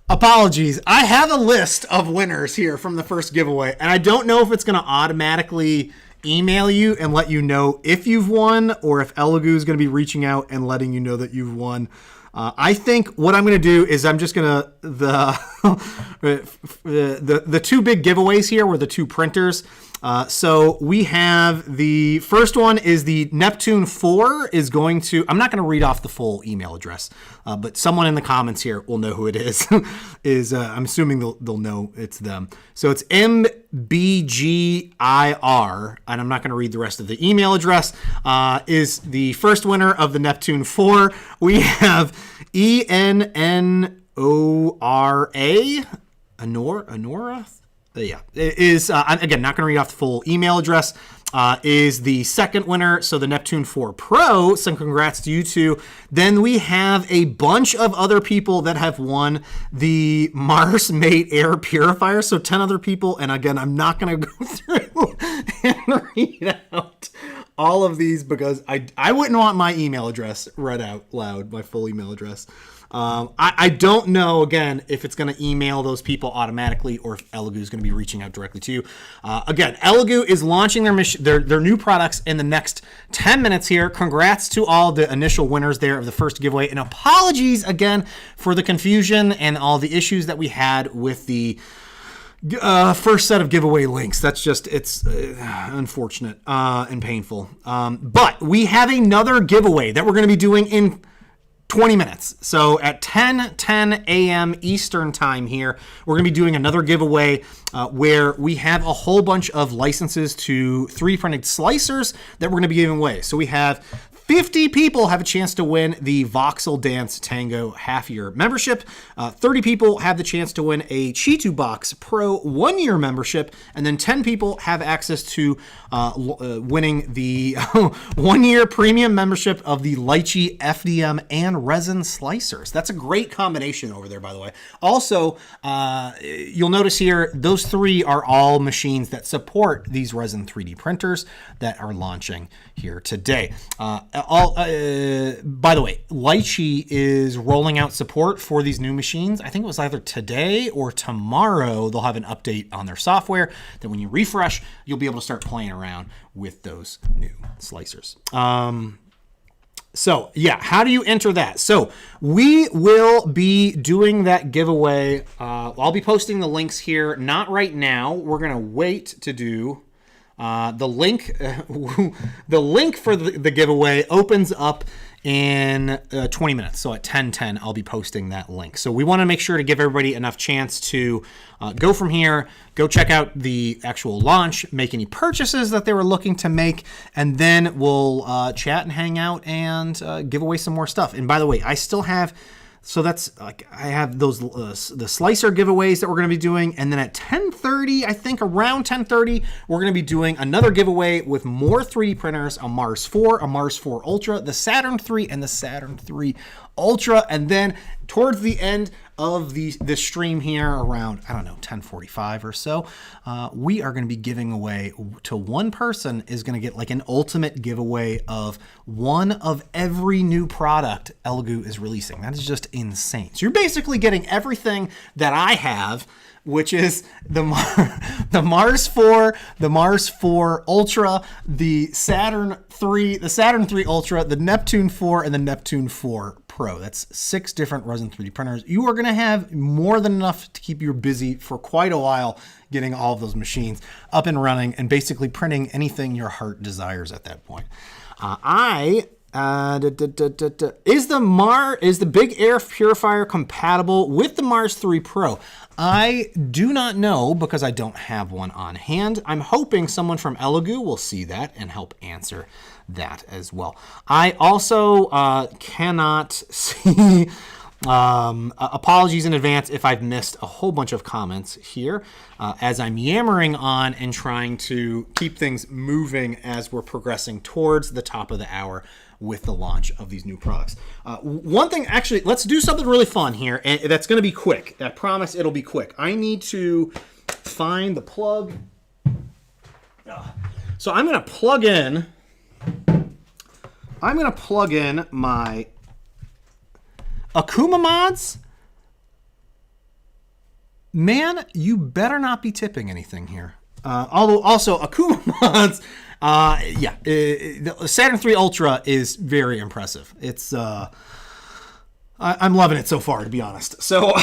Speaker 1: apologies. I have a list of winners here from the first giveaway, and I don't know if it's going to automatically email you and let you know if you've won, or if Elegoo is going to be reaching out and letting you know that you've won. I think what I'm going to do is I'm just going to the two big giveaways here were the two printers. So we have the first one is the Neptune 4 is going to, I'm not going to read off the full email address, but someone in the comments here will know who it is. I'm assuming they'll know it's them. So it's MBGIR, and I'm not going to read the rest of the email address, is the first winner of the Neptune 4. We have ENNORA, Honora? Yeah, it is, again, not going to read off the full email address, is the second winner, so the Neptune 4 Pro. Some congrats to you two. Then we have a bunch of other people that have won the Mars Mate Air Purifier, so 10 other people, and again, I'm not going to go through and read out all of these because I wouldn't want my email address read out loud, my full email address. I don't know, again, if it's going to email those people automatically or if Elegoo is going to be reaching out directly to you. Again, Elegoo is launching their new products in the next 10 minutes here. Congrats to all the initial winners there of the first giveaway. And apologies again for the confusion and all the issues that we had with the first set of giveaway links. That's just, it's unfortunate and painful. But we have another giveaway that we're going to be doing in 20 minutes. So at 10 a.m. Eastern time here, we're going to be doing another giveaway where we have a whole bunch of licenses to 3D printed slicers that we're going to be giving away. So we have 50 people have a chance to win the Voxel Dance Tango half-year membership. 30 people have the chance to win a Chitu Box Pro one-year membership. And then 10 people have access to winning the one-year premium membership of the Lychee FDM and resin slicers. That's a great combination over there, by the way. Also, you'll notice here, those three are all machines that support these resin 3D printers that are launching here today. By the way, Lychee is rolling out support for these new machines. I think it was either today or tomorrow. They'll have an update on their software that when you refresh, you'll be able to start playing around with those new slicers. So yeah, how do you enter that? So we will be doing that giveaway. I'll be posting the links here. Not right now. We're going to wait to do the link. The link for the giveaway opens up in 20 minutes. So at 10:10, I'll be posting that link. So we want to make sure to give everybody enough chance to go from here, go check out the actual launch, make any purchases that they were looking to make, and then we'll chat and hang out and give away some more stuff. And by the way, I still have, so that's like, I have those the slicer giveaways that we're going to be doing, and then at 10:30, I think around 10:30, we're going to be doing another giveaway with more 3D printers, a Mars 4, a Mars 4 Ultra, the Saturn 3, and the Saturn 3 Ultra. And then towards the end of the stream here, around, I don't know, 10:45 or so, we are going to be giving away to one person is going to get like an ultimate giveaway of one of every new product Elegoo is releasing. That is just insane. So you're basically getting everything that I have, which is the Mars 4, the Mars 4 Ultra, the Saturn 3, the Saturn 3 Ultra, the Neptune 4, and the Neptune 4 Pro. That's 6 different resin 3D printers. You are going to have more than enough to keep you busy for quite a while getting all of those machines up and running and basically printing anything your heart desires at that point. Is the Big Air Purifier compatible with the Mars 3 Pro? I do not know because I don't have one on hand. I'm hoping someone from Elegoo will see that and help answer that as well. I also cannot see, apologies in advance if I've missed a whole bunch of comments here as I'm yammering on and trying to keep things moving as we're progressing towards the top of the hour with the launch of these new products. One thing, actually, let's do something really fun here, and that's going to be quick. I promise it'll be quick. I need to find the plug. So I'm going to plug in. My Akuma mods. Man, you better not be tipping anything here. Although also Akuma mods. The Saturn 3 Ultra is very impressive. It's I'm loving it so far, to be honest. So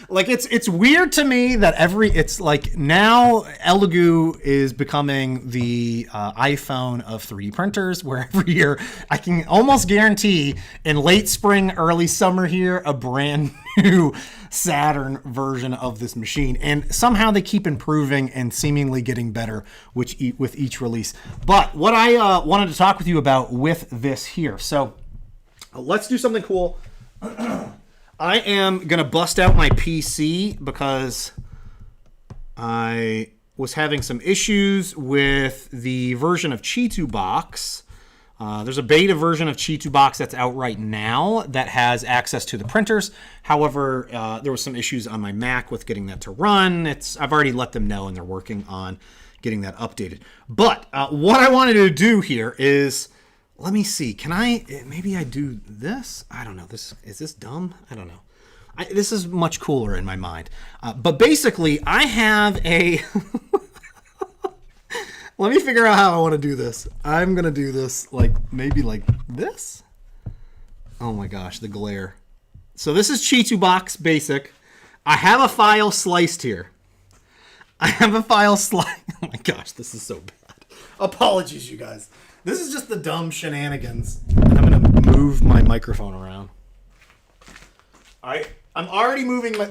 Speaker 1: like it's weird to me that it's like now Elegoo is becoming the iPhone of 3D printers, where every year I can almost guarantee in late spring, early summer here, a brand new Saturn version of this machine. And somehow they keep improving and seemingly getting better with each release. But what I wanted to talk with you about with this here. So let's do something cool. I am going to bust out my PC because I was having some issues with the version of Chitu Box. There's a beta version of Chitu Box that's out right now that has access to the printers. However, there was some issues on my Mac with getting that to run. I've already let them know, and they're working on getting that updated. But what I wanted to do here is, let me see. Can maybe I do this? I don't know. Is this dumb? I don't know. This is much cooler in my mind. But basically, I have a... Let me figure out how I want to do this. I'm going to do this maybe like this. Oh my gosh, the glare. So this is Chitubox Basic. I have a file sliced here. Oh my gosh, this is so bad. Apologies, you guys. This is just the dumb shenanigans. I'm going to move my microphone around. All right, I'm already moving my...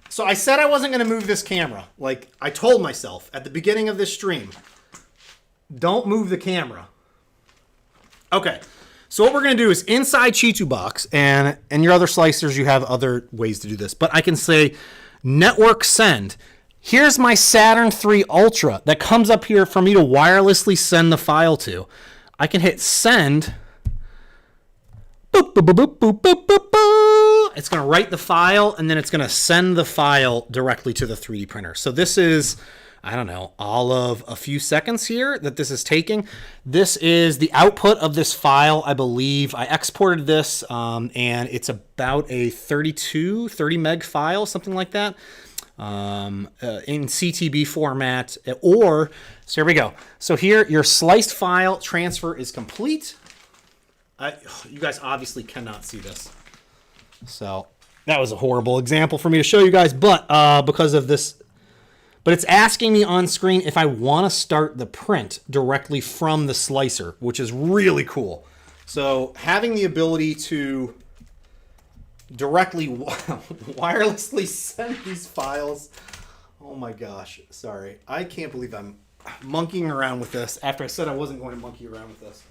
Speaker 1: So I said I wasn't going to move this camera. Like I told myself at the beginning of this stream, don't move the camera. Okay, so what we're going to do is inside Chitubox, and your other slicers, you have other ways to do this. But I can say network send. Here's my Saturn III Ultra that comes up here for me to wirelessly send the file to. I can hit send. Boop, boop, boop, boop, boop, boop, boop. It's going to write the file, and then it's going to send the file directly to the 3D printer. So this is... I don't know, all of a few seconds here that this is taking. This is the output of this file, I believe. I exported this, and it's about a 30 meg file, something like that, in CTB format. So here we go. So here, your sliced file transfer is complete. You guys obviously cannot see this. So that was a horrible example for me to show you guys, but because of this... But it's asking me on screen if I want to start the print directly from the slicer, which is really cool. So having the ability to directly wirelessly send these files. Oh my gosh, sorry. I can't believe I'm monkeying around with this after I said I wasn't going to monkey around with this.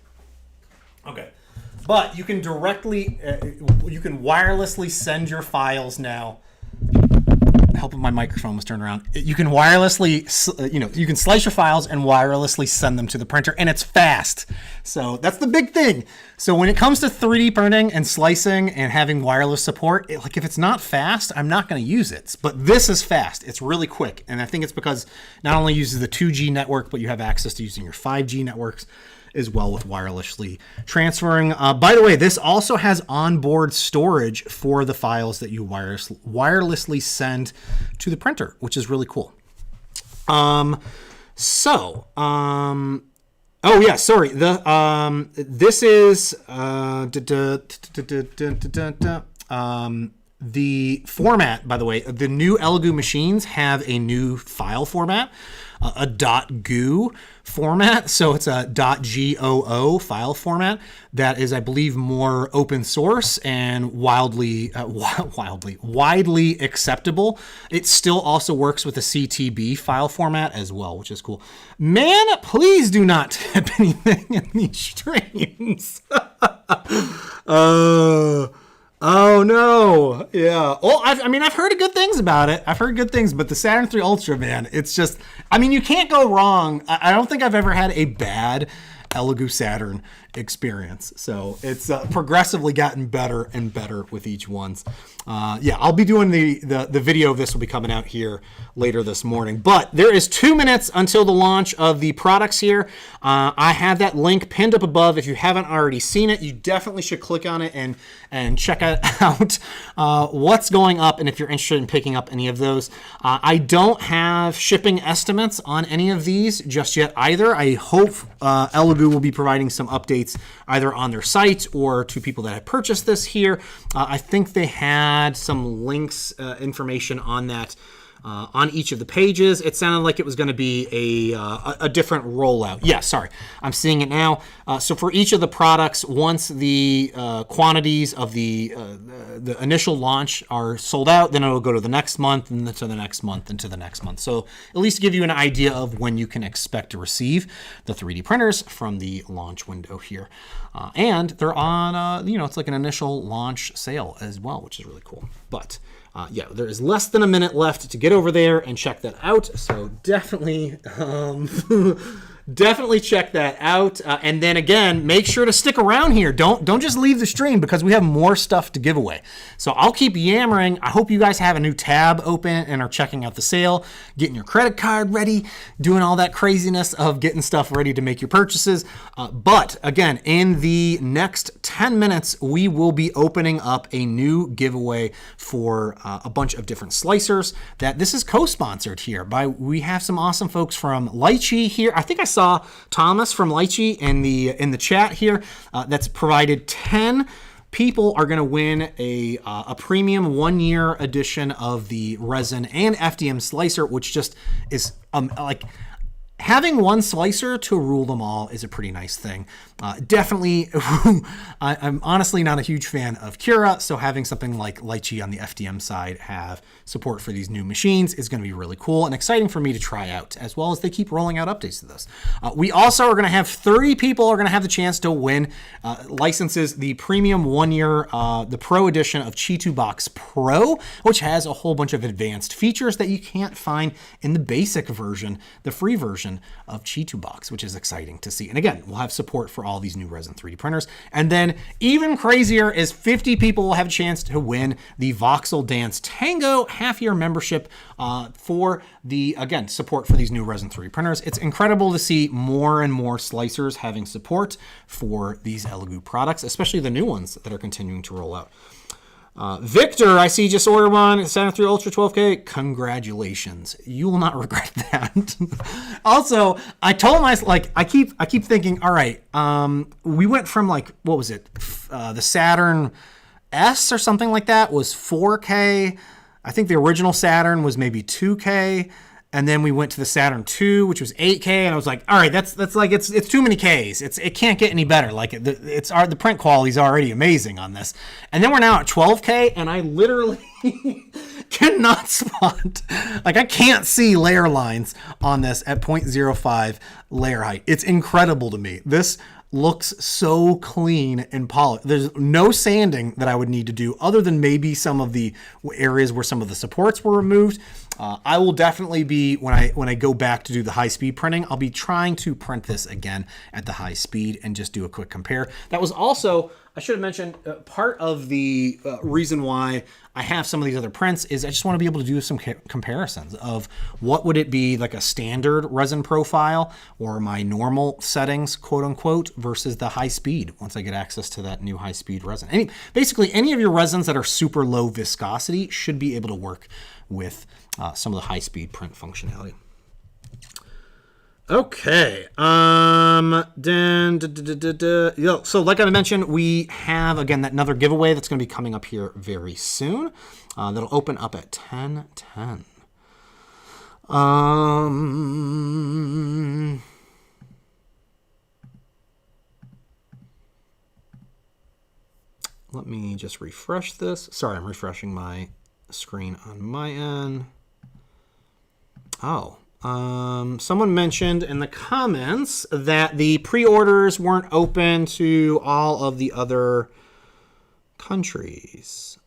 Speaker 1: Okay, but you can directly, you can wirelessly send your files now. Help if my microphone was turned around. You can wirelessly, you can slice your files and wirelessly send them to the printer, and it's fast. So that's the big thing. So when it comes to 3D printing and slicing and having wireless support, if it's not fast, I'm not going to use it. But this is fast. It's really quick, and I think it's because not only uses the 2G network, but you have access to using your 5G networks as well with wirelessly transferring. By the way, this also has onboard storage for the files that you wirelessly send to the printer, which is really cool. Oh yeah, sorry. This is the format, by the way. The new Elegoo machines have a new file format, a .goo format. So it's a .goo file format that is, I believe, more open source and widely acceptable. It still also works with a CTB file format as well, which is cool. Man, please do not tip anything in these streams. Oh no, yeah. Well, I've heard good things about it. I've heard good things, but the Saturn III Ultra, man, it's just, you can't go wrong. I don't think I've ever had a bad Elegoo Saturn experience. So it's progressively gotten better and better with each ones. Yeah, I'll be doing the video of this will be coming out here later this morning. But there is 2 minutes until the launch of the products here. I have that link pinned up above. If you haven't already seen it, you definitely should click on it and check out what's going up, and if you're interested in picking up any of those. I don't have shipping estimates on any of these just yet either. I hope Elegoo will be providing some updates either on their site or to people that have purchased this here. I think they had some links, information on that on each of the pages. It sounded like it was going to be a different rollout. Yeah, sorry. I'm seeing it now. So for each of the products, once the quantities of the initial launch are sold out, then it'll go to the next month and to the next month and to the next month. So at least give you an idea of when you can expect to receive the 3D printers from the launch window here. And they're on, it's like an initial launch sale as well, which is really cool. But yeah, there is less than a minute left to get over there and check that out. So definitely, definitely check that out. And then again, make sure to stick around here. Don't just leave the stream because we have more stuff to give away. So I'll keep yammering. I hope you guys have a new tab open and are checking out the sale, getting your credit card ready, doing all that craziness of getting stuff ready to make your purchases. But again, in the next 10 minutes, we will be opening up a new giveaway for a bunch of different slicers that this is co-sponsored here by, we have some awesome folks from Lychee here. I think I saw Thomas from Lychee in the chat here that's provided 10 people are going to win a premium 1-year edition of the resin and FDM slicer, which just is like having one slicer to rule them all is a pretty nice thing. Definitely, I'm honestly not a huge fan of Cura, so having something like Lychee on the FDM side have support for these new machines is going to be really cool and exciting for me to try out, as well as they keep rolling out updates to this. We also are going to have 30 people are going to have the chance to win licenses, the premium 1-year, the Pro edition of Chi2 Box Pro, which has a whole bunch of advanced features that you can't find in the basic version, the free version of Chi2 Box, which is exciting to see. And again, we'll have support for all these new resin 3D printers. And then even crazier is 50 people will have a chance to win the Voxel Dance Tango half-year membership for the, again, support for these new resin 3D printers. It's incredible to see more and more slicers having support for these Elegoo products, especially the new ones that are continuing to roll out. Victor, I see you just ordered one, Saturn 3 Ultra 12K. Congratulations. You will not regret that. Also, I told myself, like, I keep thinking, all right, we went from like, what was it? The Saturn S or something like that was 4K. I think the original Saturn was maybe 2K. And then we went to the Saturn II, which was 8K, and I was like, all right, that's like it's too many Ks. It can't get any better. Like the print quality is already amazing on this. And then we're now at 12K, and I literally cannot spot, like I can't see layer lines on this at 0.05 layer height. It's incredible to me. This looks so clean and polished. There's no sanding that I would need to do other than maybe some of the areas where some of the supports were removed. I will definitely be, when I go back to do the high speed printing, I'll be trying to print this again at the high speed and just do a quick compare. That was also, I should have mentioned, part of the reason why I have some of these other prints is I just want to be able to do some comparisons of what would it be like a standard resin profile or my normal settings, quote unquote, versus the high speed once I get access to that new high speed resin. Basically, any of your resins that are super low viscosity should be able to work with some of the high speed print functionality. Okay. So like I mentioned, we have, again, that another giveaway that's going to be coming up here very soon. That'll open up at 10:10. Let me just refresh this. Sorry, I'm refreshing my screen on my end. Oh. Someone mentioned in the comments that the pre-orders weren't open to all of the other countries.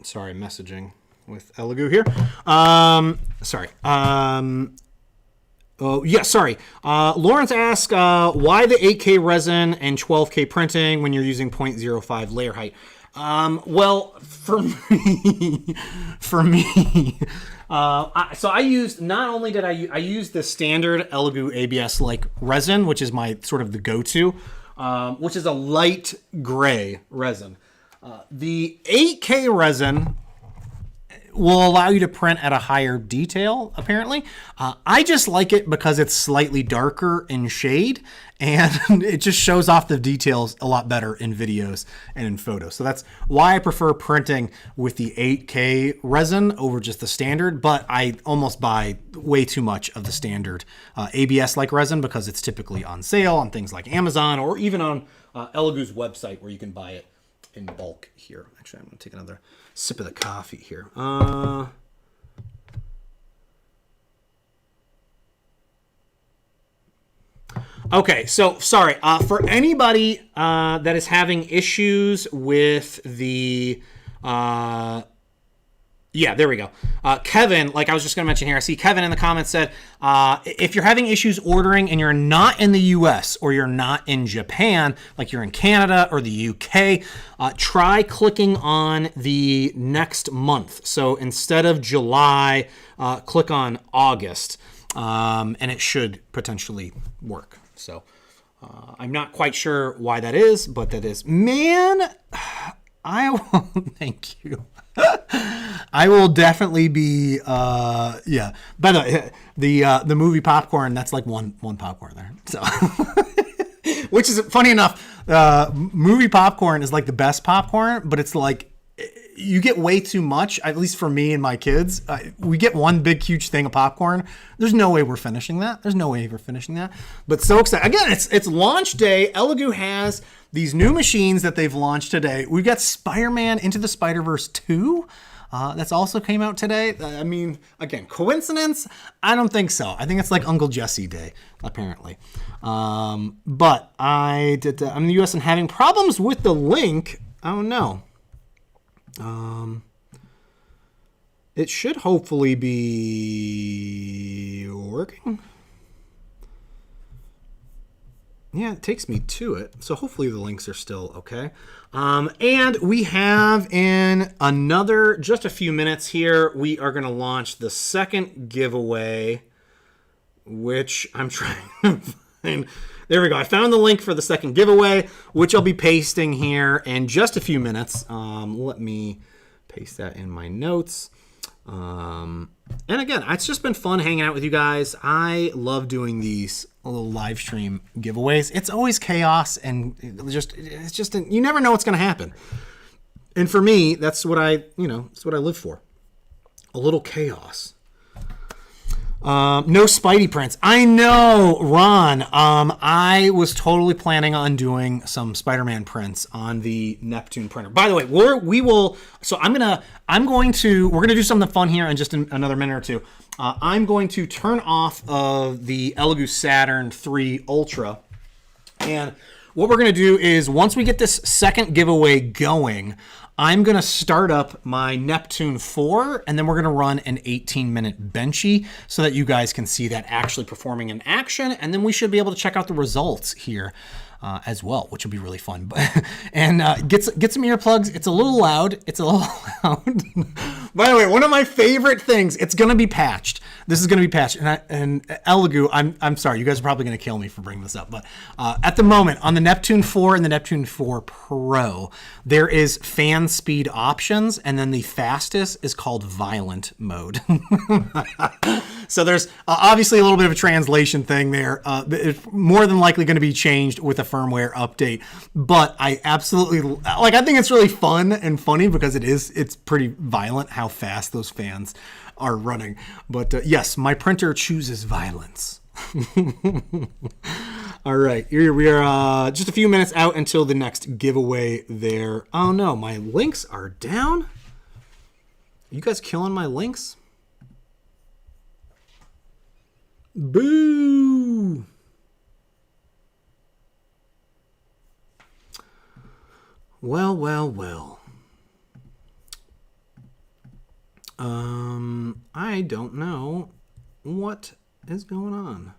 Speaker 1: Sorry, messaging with Elegoo here. Sorry. Oh, yeah, sorry. Lawrence asked why the 8K resin and 12K printing when you're using 0.05 layer height. Well, for me, so I used, not only did I use the standard Elegoo ABS like resin, which is my sort of the go-to, which is a light gray resin. The 8K resin will allow you to print at a higher detail, apparently. I just like it because it's slightly darker in shade, and it just shows off the details a lot better in videos and in photos. So that's why I prefer printing with the 8K resin over just the standard, but I almost buy way too much of the standard ABS-like resin because it's typically on sale on things like Amazon or even on Elegoo's website where you can buy it in bulk here. Actually, I'm going to take another sip of the coffee here. Okay, so sorry. For anybody that is having issues with the... yeah, there we go. Kevin, like I was just going to mention here, I see Kevin in the comments said, if you're having issues ordering and you're not in the US or you're not in Japan, like you're in Canada or the UK, try clicking on the next month. So instead of July, click on August, and it should potentially work. So I'm not quite sure why that is, but that is. Man, I will thank you. I will definitely be yeah. By the way, the movie popcorn, that's like one popcorn there. So which is funny enough, movie popcorn is like the best popcorn, but it's like you get way too much, at least for me and my kids. We get one big, huge thing of popcorn. There's no way we're finishing that. But so excited. Again, it's launch day. Elegoo has these new machines that they've launched today. We've got Spider-Man Into the Spider-Verse 2. That's also came out today. I mean, again, coincidence? I don't think so. I think it's like Uncle Jessy Day, apparently. But I'm in the US and having problems with the link. Oh, no. It should hopefully be working. Yeah, it takes me to it. So hopefully the links are still okay. And we have in just a few minutes here, we are going to launch the second giveaway, which I'm trying to find. There we go. I found the link for the second giveaway, which I'll be pasting here in just a few minutes. Let me paste that in my notes. And again, it's just been fun hanging out with you guys. I love doing these little live stream giveaways. It's always chaos and it's just you never know what's going to happen. And for me, that's what I live for. A little chaos. No Spidey prints. I know, Ron. I was totally planning on doing some Spider-Man prints on the Neptune printer. By the way, we're going to do something fun here in just another minute or two. I'm going to turn off of the Elegoo Saturn 3 Ultra. And what we're going to do is once we get this second giveaway going, I'm going to start up my Neptune 4, and then we're going to run an 18-minute Benchy so that you guys can see that actually performing in action, and then we should be able to check out the results here as well, which will be really fun. And get some earplugs. It's a little loud. By the way, one of my favorite things, it's going to be patched. This is going to be patched. And Elegoo, I'm sorry, you guys are probably going to kill me for bringing this up. But at the moment, on the Neptune 4 and the Neptune 4 Pro, there is fan speed options, and then the fastest is called violent mode. So there's obviously a little bit of a translation thing there. It's more than likely going to be changed with a firmware update. But I absolutely, I think it's really fun and funny because it's pretty violent how fast those fans are running. But yes, my printer chooses violence. All right, here we are just a few minutes out until the next giveaway there. Oh no, my links are down. Are you guys killing my links? Boo! Well. I don't know what is going on.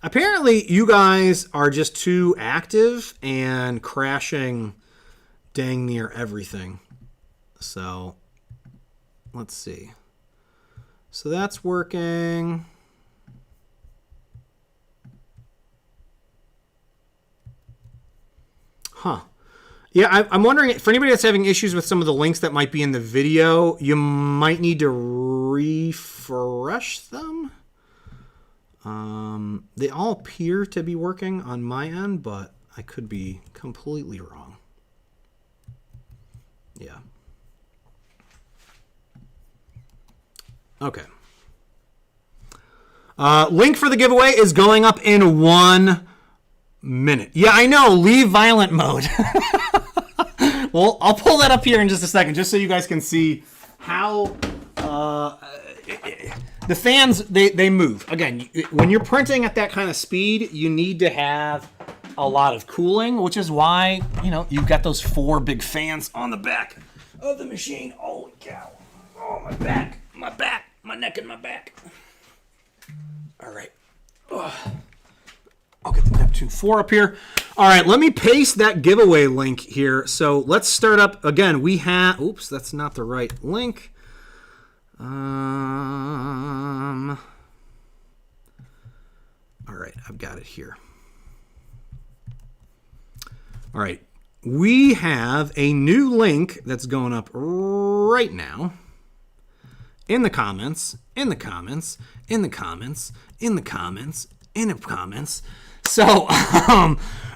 Speaker 1: Apparently, you guys are just too active and crashing dang near everything. So, let's see. So that's working. Huh. Yeah, I'm wondering, for anybody that's having issues with some of the links that might be in the video, you might need to refresh them. They all appear to be working on my end, but I could be completely wrong. Yeah. Okay. Link for the giveaway is going up in 1 minute. Yeah, I know. Leave violent mode. Well, I'll pull that up here in just a second, just so you guys can see how the fans, they move. Again, when you're printing at that kind of speed, you need to have a lot of cooling, which is why, you've got those 4 big fans on the back of the machine. Holy cow. Oh, my back, my neck and my back. All right. I'll get the Neptune 4 up here. All right, let me paste that giveaway link here. So let's start up. Again, we have... Oops, that's not the right link. All right, I've got it here. All right, we have a new link that's going up right now. In the comments, in the comments, in the comments, in the comments, in the comments. So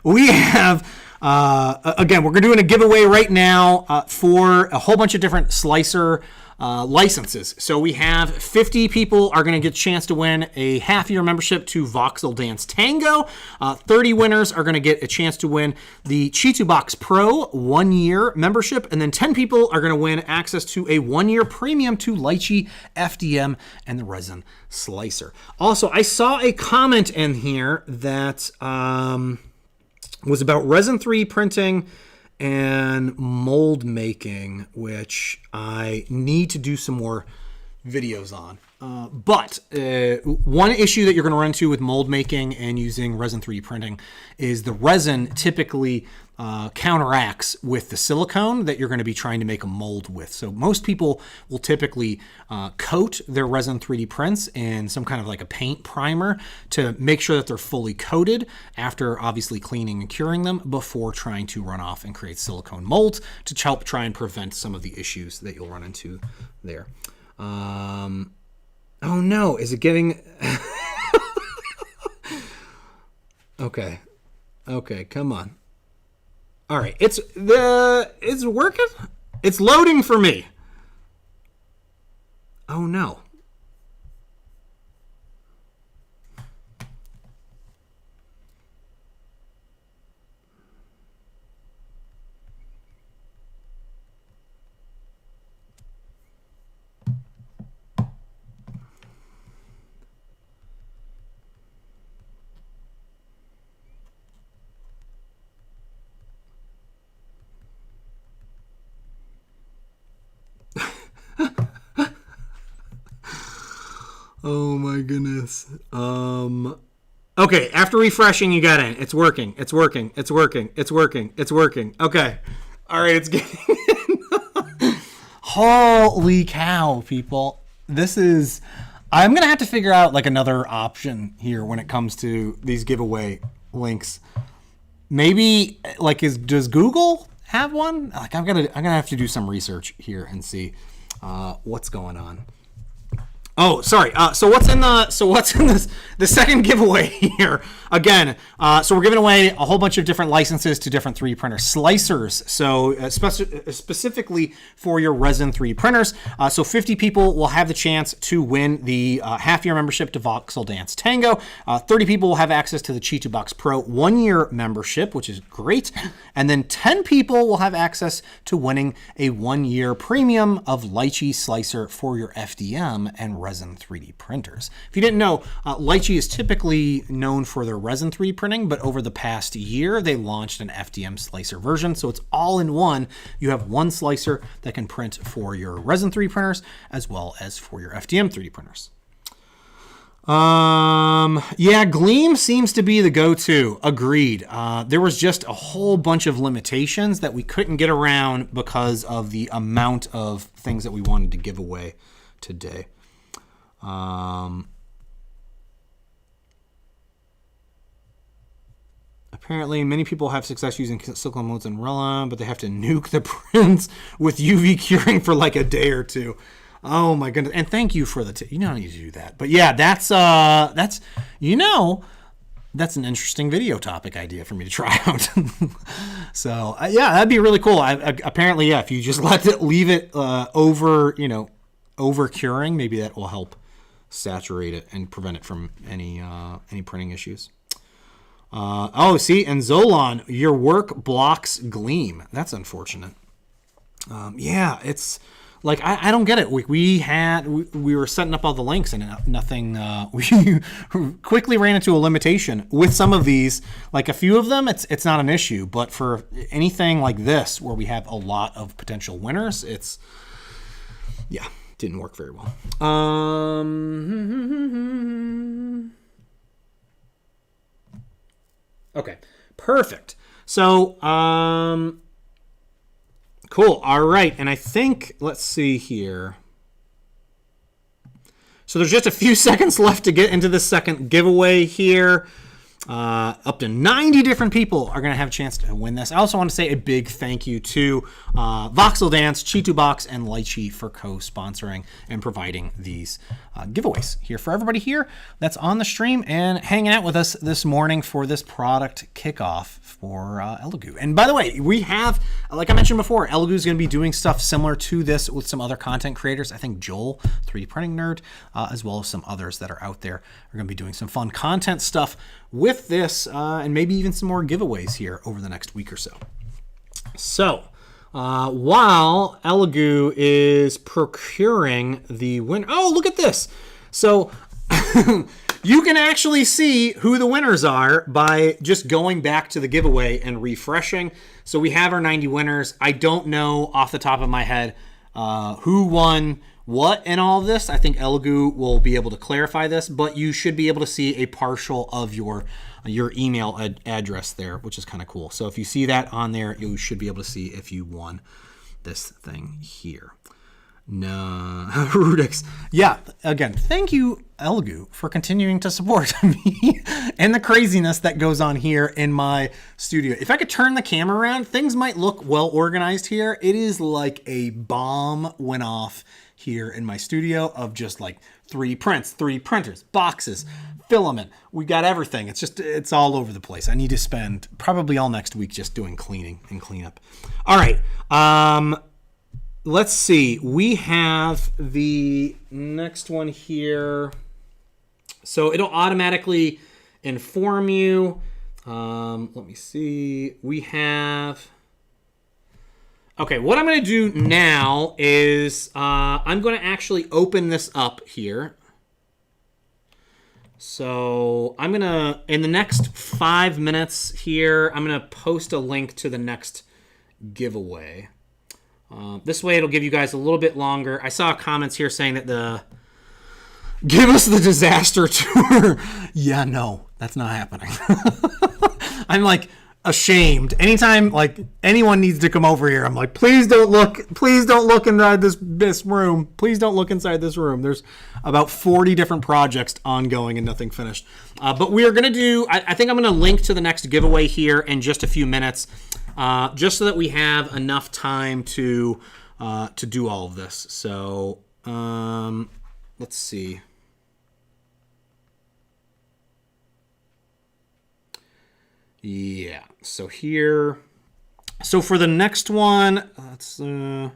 Speaker 1: we have, again, we're doing a giveaway right now for a whole bunch of different slicer licenses. So we have 50 people are going to get a chance to win a half-year membership to Voxel Dance Tango. 30 winners are going to get a chance to win the Chitu Box Pro 1-year membership. And then 10 people are going to win access to a 1-year premium to Lychee, FDM, and the Resin Slicer. Also, I saw a comment in here that was about Resin 3 printing and mold making, which I need to do some more videos on. But one issue that you're going to run into with mold making and using Resin 3D printing is the resin typically counteracts with the silicone that you're going to be trying to make a mold with. So most people will typically coat their Resin 3D prints in some kind of like a paint primer to make sure that they're fully coated after obviously cleaning and curing them before trying to run off and create silicone molds to help try and prevent some of the issues that you'll run into there. Oh no, is it getting... Okay, come on. All right, it's working. It's loading for me. Oh no. Oh my goodness. Okay, after refreshing, you got in. It's working. It's working. It's working. It's working. It's working. Okay. All right, it's getting in. Holy cow, people. This is... I'm going to have to figure out like another option here when it comes to these giveaway links. Maybe like does Google have one? Like I'm gonna have to do some research here and see what's going on. Oh, sorry. So what's in the second giveaway here? Again, so we're giving away a whole bunch of different licenses to different 3D printer slicers. So specifically for your Resin 3D printers. So 50 people will have the chance to win the half-year membership to Voxel Dance Tango. 30 people will have access to the Chitu Box Pro 1-year membership, which is great. And then 10 people will have access to winning a 1-year premium of Lychee Slicer for your FDM and Resin 3D printers. If you didn't know, Lychee is typically known for their Resin 3D printing, but over the past year, they launched an FDM slicer version. So it's all in one. You have one slicer that can print for your Resin 3D printers as well as for your FDM 3D printers. Yeah, Gleam seems to be the go-to. Agreed. There was just a whole bunch of limitations that we couldn't get around because of the amount of things that we wanted to give away today. Apparently, many people have success using silicone molds in Rilla, but they have to nuke the prints with UV curing for like a day or two. Oh my goodness! And thank you for the tip. You don't need to do that, but yeah, that's that's an interesting video topic idea for me to try out. So yeah, that'd be really cool. Apparently, yeah, if you just leave it over curing, maybe that will help saturate it and prevent it from any printing issues. Oh, see, and Zolon, your work blocks Gleam. That's unfortunate. Yeah, it's like I don't get it. We were setting up all the links and nothing. We quickly ran into a limitation with some of these. Like a few of them, it's not an issue, but for anything like this where we have a lot of potential winners, didn't work very well. Okay, perfect. So cool. All right. And I think, let's see here. So there's just a few seconds left to get into the second giveaway here. Up to 90 different people are going to have a chance to win this. I also want to say a big thank you to Voxel Dance, Cheeto Box, and Lychee for co-sponsoring and providing these giveaways here for everybody here that's on the stream and hanging out with us this morning for this product kickoff for Elegoo. And by the way, we have, like I mentioned before, Elegoo is going to be doing stuff similar to this with some other content creators. I think Joel, 3D Printing Nerd, as well as some others that are out there are going to be doing some fun content stuff with this and maybe even some more giveaways here over the next week or so. So while Elegoo is procuring the winner, oh, look at this. So you can actually see who the winners are by just going back to the giveaway and refreshing. So we have our 90 winners. I don't know off the top of my head who won what in all of this. I think Elegoo will be able to clarify this, but you should be able to see a partial of your email address there, which is kind of cool. So if you see that on there, you should be able to see if you won this thing here. No, Rudix. Yeah, again, thank you, Elegoo, for continuing to support me and the craziness that goes on here in my studio. If I could turn the camera around, things might look well organized here. It is like a bomb went off here in my studio of just like 3D prints, 3D printers, boxes, filament. We got everything. It's all over the place. I need to spend probably all next week just doing cleaning and cleanup. All right. Let's see. We have the next one here. So it'll automatically inform you. Let me see. We have... Okay, what I'm going to do now is I'm going to actually open this up here. So I'm going to, in the next 5 minutes here, I'm going to post a link to the next giveaway. This way it'll give you guys a little bit longer. I saw comments here saying that give us the disaster tour. Yeah, no, that's not happening. I'm like ashamed. Anytime like anyone needs to come over here, I'm like, please don't look inside this room. Please don't look inside this room. There's about 40 different projects ongoing and nothing finished. But we are going to do, I think I'm going to link to the next giveaway here in just a few minutes. Just so that we have enough time to do all of this. So let's see. Yeah. So here. So for the next one, let's. Sorry,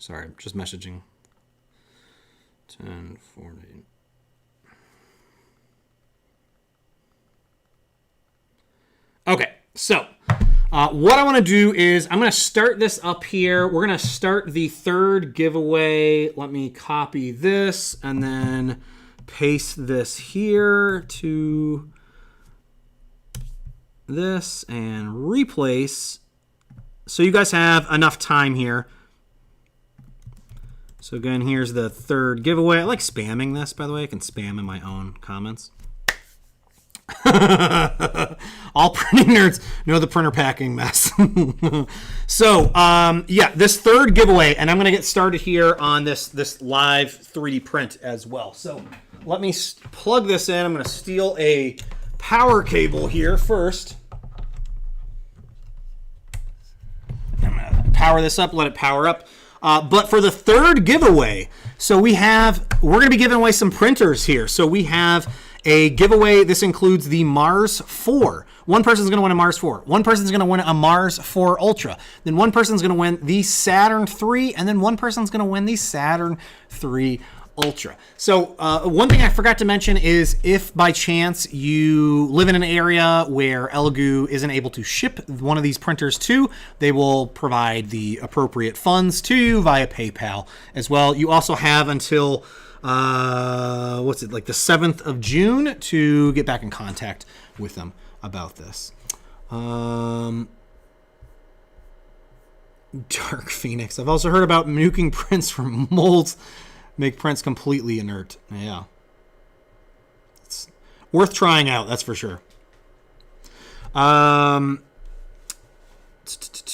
Speaker 1: I'm just messaging. 10:40. Okay, so what I want to do is I'm going to start this up here. We're going to start the third giveaway. Let me copy this and then paste this here to this and replace. So you guys have enough time here. So again, here's the third giveaway. I like spamming this, by the way. I can spam in my own comments. All printing nerds know the printer packing mess. So yeah, this third giveaway, and I'm going to get started here on this live 3D print as well. So let me plug this in. I'm going to steal a power cable here first. I'm going to power this up, let it power up. But for the third giveaway, so we're going to be giving away some printers here. So we have a giveaway. This includes the Mars 4. One person's going to win a Mars 4. One person's going to win a Mars 4 Ultra. Then one person's going to win the Saturn 3. And then one person's going to win the Saturn 3 Ultra. So one thing I forgot to mention is if by chance you live in an area where Elegoo isn't able to ship one of these printers to, they will provide the appropriate funds to you via PayPal as well. You also have until the 7th of June to get back in contact with them about this. Dark Phoenix. I've also heard about nuking prints from molds. Make prints completely inert. Yeah. It's worth trying out, that's for sure.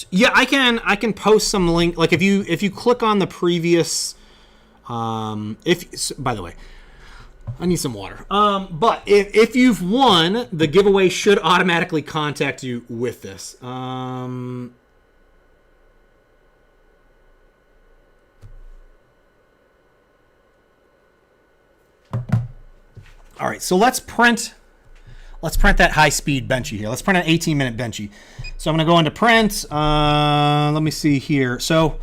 Speaker 1: Yeah, I can post some link. Like if you click on the previous by the way, I need some water. But if you've won, the giveaway should automatically contact you with this. All right, so let's print that high-speed Benchy here. Let's print an 18-minute Benchy. So I'm going to go into print. Let me see here. So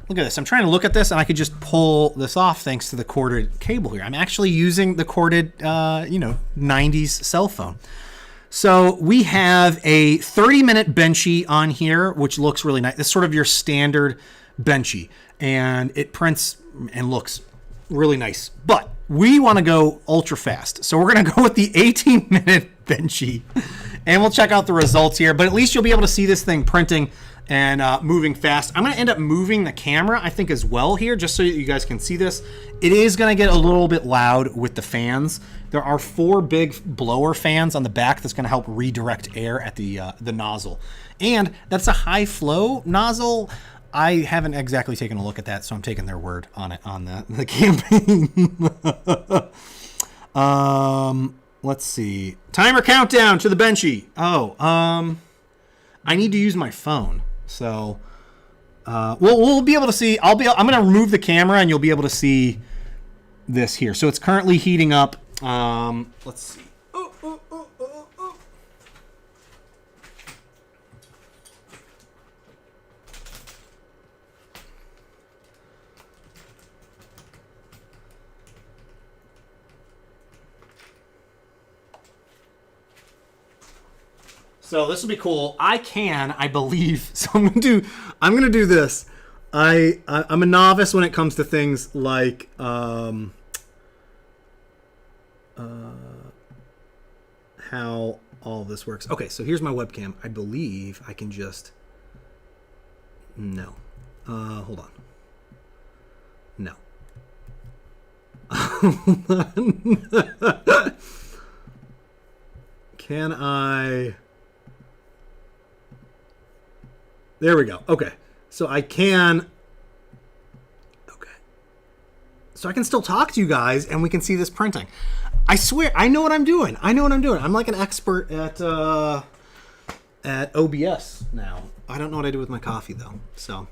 Speaker 1: look at this. I'm trying to look at this, and I could just pull this off thanks to the corded cable here. I'm actually using the corded, 90s cell phone. So we have a 30-minute Benchy on here, which looks really nice. This is sort of your standard Benchy, and it prints and looks really nice. But we want to go ultra fast. So we're going to go with the 18-minute Benchy, and we'll check out the results here. But at least you'll be able to see this thing printing and moving fast. I'm going to end up moving the camera, I think, as well here, just so you guys can see this. It is going to get a little bit loud with the fans. There are 4 big blower fans on the back that's going to help redirect air at the nozzle. And that's a high flow nozzle. I haven't exactly taken a look at that, so I'm taking their word on it on the campaign. Let's see. Timer countdown to the Benchy. I need to use my phone. So we'll be able to see. I'm going to remove the camera, and you'll be able to see this here. So it's currently heating up. Let's see. So this will be cool. I believe. So I'm gonna do this. I'm a novice when it comes to things like how all this works. Okay, so here's my webcam. I believe I can just hold on. No. Can I? There we go. Okay. So I can... Okay. So I can still talk to you guys, and we can see this printing. I swear, I know what I'm doing. I'm like an expert at OBS now. I don't know what I do with my coffee, though. So...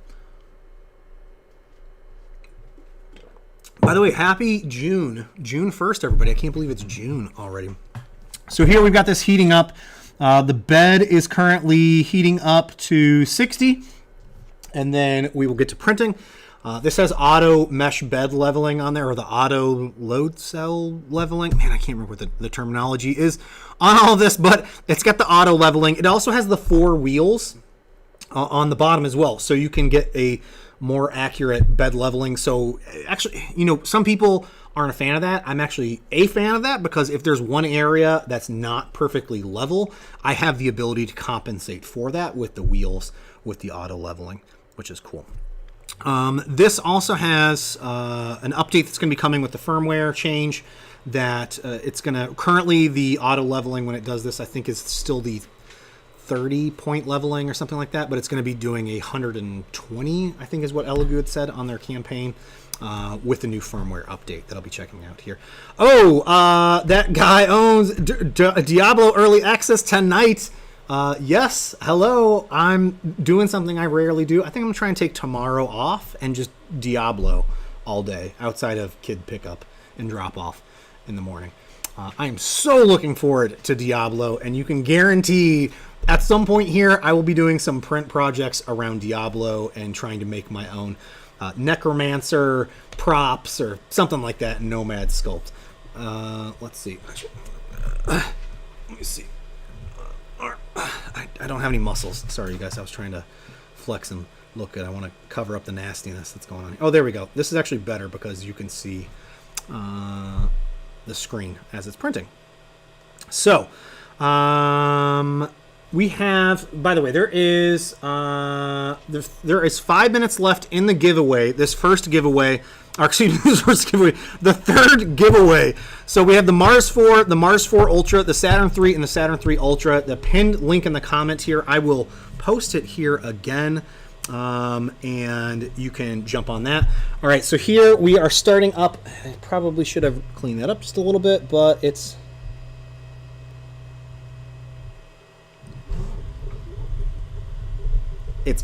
Speaker 1: By the way, happy June. June 1st, everybody. I can't believe it's June already. So here we've got this heating up. The bed is currently heating up to 60, and then we will get to printing. This has auto mesh bed leveling on there, or the auto load cell leveling. Man, I can't remember what the terminology is on all of this, but it's got the auto leveling. It also has the 4 wheels on the bottom as well, so you can get a more accurate bed leveling. So actually, some people aren't a fan of that. I'm actually a fan of that, because if there's one area that's not perfectly level, I have the ability to compensate for that with the wheels, with the auto leveling, which is cool. This also has an update that's going to be coming with the firmware change, that it's going to, currently the auto leveling when it does this, I think is still the 30-point leveling or something like that, but it's going to be doing 120, I think is what Elegoo had said on their campaign, with the new firmware update that I'll be checking out here. That guy owns Diablo Early Access tonight. Yes, hello. I'm doing something I rarely do. I think I'm going to try and take tomorrow off and just Diablo all day outside of kid pickup and drop off in the morning. I am so looking forward to Diablo, and you can guarantee at some point here I will be doing some print projects around Diablo and trying to make my own necromancer props or something like that in Nomad Sculpt. Let's see. Let me see. I don't have any muscles. Sorry, you guys. I was trying to flex and look good. I want to cover up the nastiness that's going on here. Oh, there we go. This is actually better because you can see the screen as it's printing. So, we have, by the way, there is 5 minutes left in the giveaway. This first giveaway, or excuse me, this first giveaway, the third giveaway. So we have the Mars 4, the Mars 4 Ultra, the Saturn 3, and the Saturn 3 Ultra. The pinned link in the comment here, I will post it here again, and you can jump on that. All right, so here we are starting up. I probably should have cleaned that up just a little bit, but it's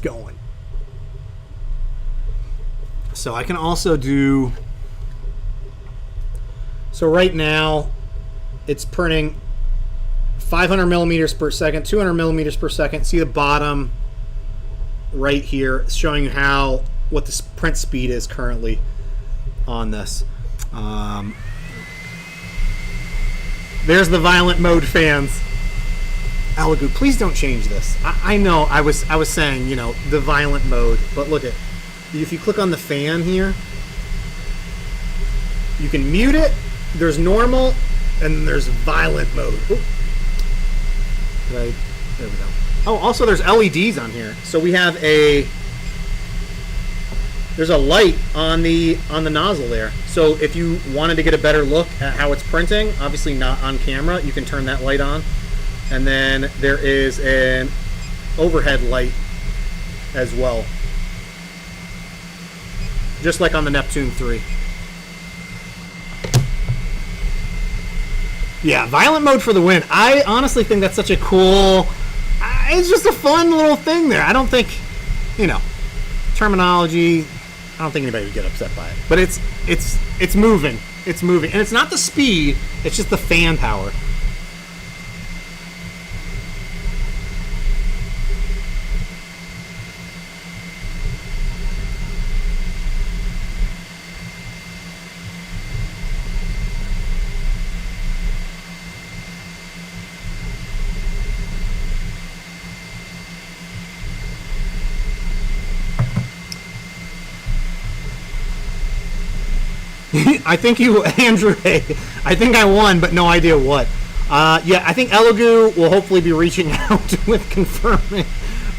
Speaker 1: going. So I can also do, so right now it's printing 500 millimeters per second, 200 millimeters per second. See the bottom right here, it's showing you what the print speed is currently on this. There's the violent mode fans. Elegoo, please don't change this. I know I was saying, you know, the violent mode, but look at, if you click on the fan here, you can mute it. There's normal, and there's violent mode. There we go. Oh, also there's LEDs on here. So we have there's a light on the nozzle there. So if you wanted to get a better look at how it's printing, obviously not on camera, you can turn that light on. And then there is an overhead light as well, just like on the Neptune 3. Yeah, violent mode for the win. I honestly think that's such a cool, it's just a fun little thing there. I don't think, you know, terminology, I don't think anybody would get upset by it. But it's moving. It's moving. And it's not the speed, it's just the fan power. I think Andrew, I think I won, but no idea what. Yeah, I think Elegoo will hopefully be reaching out with confirming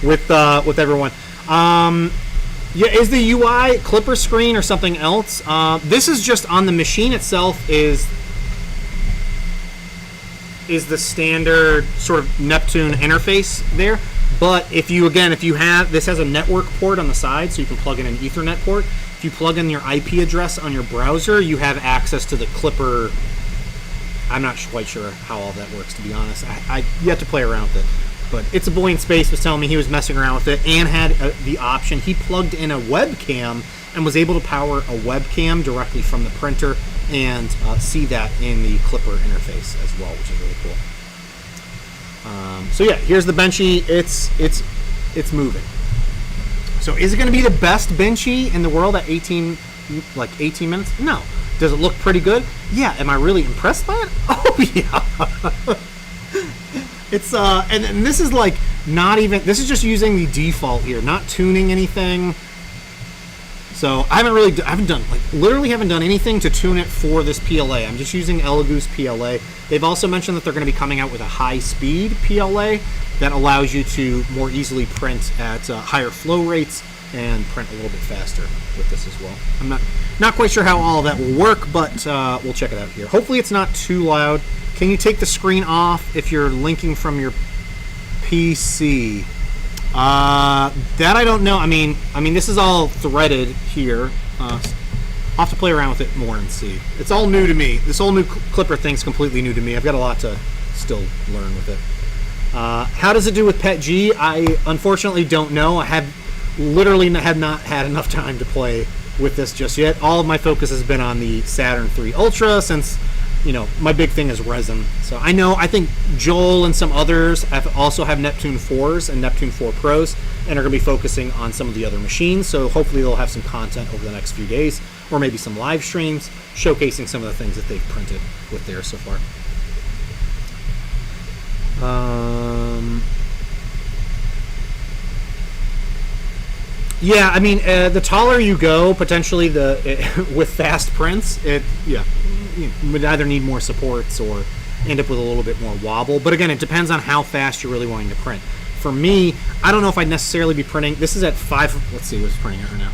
Speaker 1: with everyone. Yeah, is the UI Clipper screen or something else? This is just on the machine itself is the standard sort of Neptune interface there. But if you have, this has a network port on the side, so you can plug in an Ethernet port. If you plug in your IP address on your browser, you have access to the Clipper. I'm not quite sure how all that works, to be honest. I yet to play around with it. But It's a Boy in Space was telling me he was messing around with it and had the option. He plugged in a webcam and was able to power a webcam directly from the printer and see that in the Clipper interface as well, which is really cool. So yeah, here's the Benchy. It's moving. So is it going to be the best Benchy in the world at 18 minutes? No. Does it look pretty good? Yeah. Am I really impressed by it? Oh yeah. It's and this is like not even. This is just using the default here, not tuning anything. So I haven't done anything to tune it for this PLA. I'm just using Elegoo's PLA. They've also mentioned that they're going to be coming out with a high-speed PLA that allows you to more easily print at higher flow rates and print a little bit faster with this as well. I'm not quite sure how all of that will work, but we'll check it out here. Hopefully it's not too loud. Can you take the screen off if you're linking from your PC? That I don't know. I mean, this is all threaded here. I'll have to play around with it more and see. It's all new to me. This whole new Clipper thing's completely new to me. I've got a lot to still learn with it. How does it do with PETG? I unfortunately don't know. I have not had enough time to play with this just yet. All of my focus has been on the Saturn 3 Ultra since you know, my big thing is resin. So I think Joel and some others also have Neptune 4s and Neptune 4 Pros and are going to be focusing on some of the other machines. So hopefully they'll have some content over the next few days, or maybe some live streams showcasing some of the things that they've printed with theirs so far. Yeah, I mean, the taller you go, potentially with fast prints, you would either need more supports or end up with a little bit more wobble. But again, it depends on how fast you're really wanting to print. For me, I don't know if I'd necessarily be printing. This is at 5. Let's see what's printing at right now.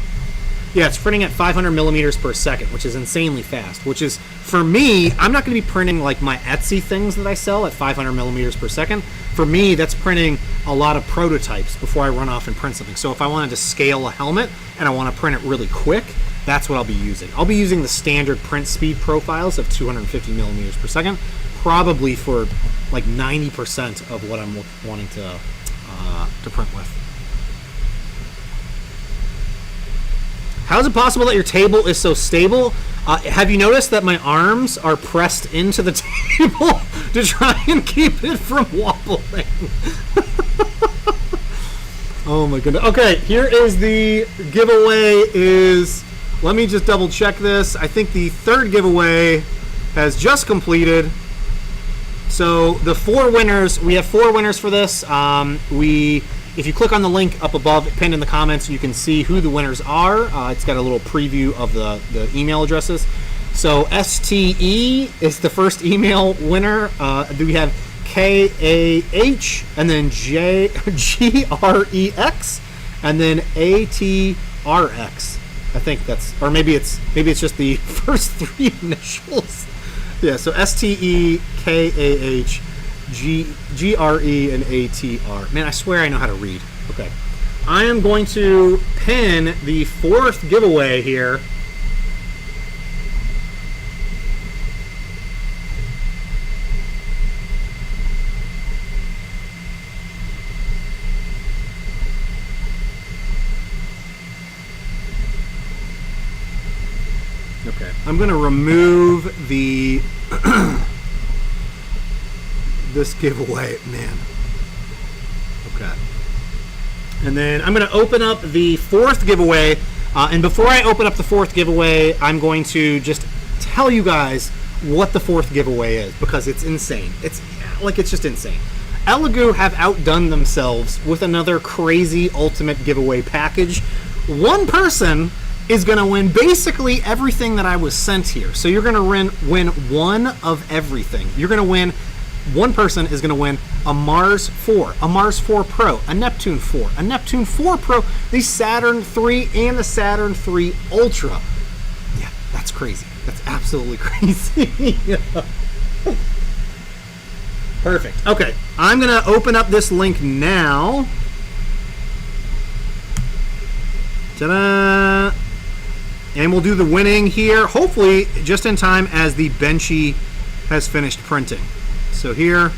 Speaker 1: Yeah, it's printing at 500 millimeters per second, which is insanely fast. Which is, for me, I'm not going to be printing like my Etsy things that I sell at 500 millimeters per second. For me, that's printing a lot of prototypes before I run off and print something. So if I wanted to scale a helmet and I want to print it really quick, that's what I'll be using. I'll be using the standard print speed profiles of 250 millimeters per second, probably for like 90% of what I'm wanting to print with. How is it possible that your table is so stable? Have you noticed that my arms are pressed into the table to try and keep it from wobbling? Oh my goodness. Okay, here is the giveaway let me just double check this. I think the third giveaway has just completed. So the 4 winners, we have 4 winners for this. If you click on the link up above, pinned in the comments, you can see who the winners are. It's got a little preview of the email addresses. So STE is the first email winner. We have KAH and then GREX and then ATRX. I think that's, or maybe it's just the first 3 initials. Yeah, so STE, KAH, GRE, and ATR. Man, I swear I know how to read. Okay. I am going to pin the 4th giveaway here. Okay. I'm going to remove the this giveaway, man. Okay. And then I'm going to open up the 4th giveaway. And before I open up the 4th giveaway, I'm going to just tell you guys what the 4th giveaway is, because it's insane. It's just insane. Elegoo have outdone themselves with another crazy ultimate giveaway package. One person is going to win basically everything that I was sent here. So you're going to win one of everything. You're going to win. One person is going to win a Mars 4, a Mars 4 Pro, a Neptune 4, a Neptune 4 Pro, the Saturn 3, and the Saturn 3 Ultra. Yeah, that's crazy. That's absolutely crazy. Perfect. Okay, I'm going to open up this link now. Ta-da! And we'll do the winning here, hopefully just in time as the Benchy has finished printing. So here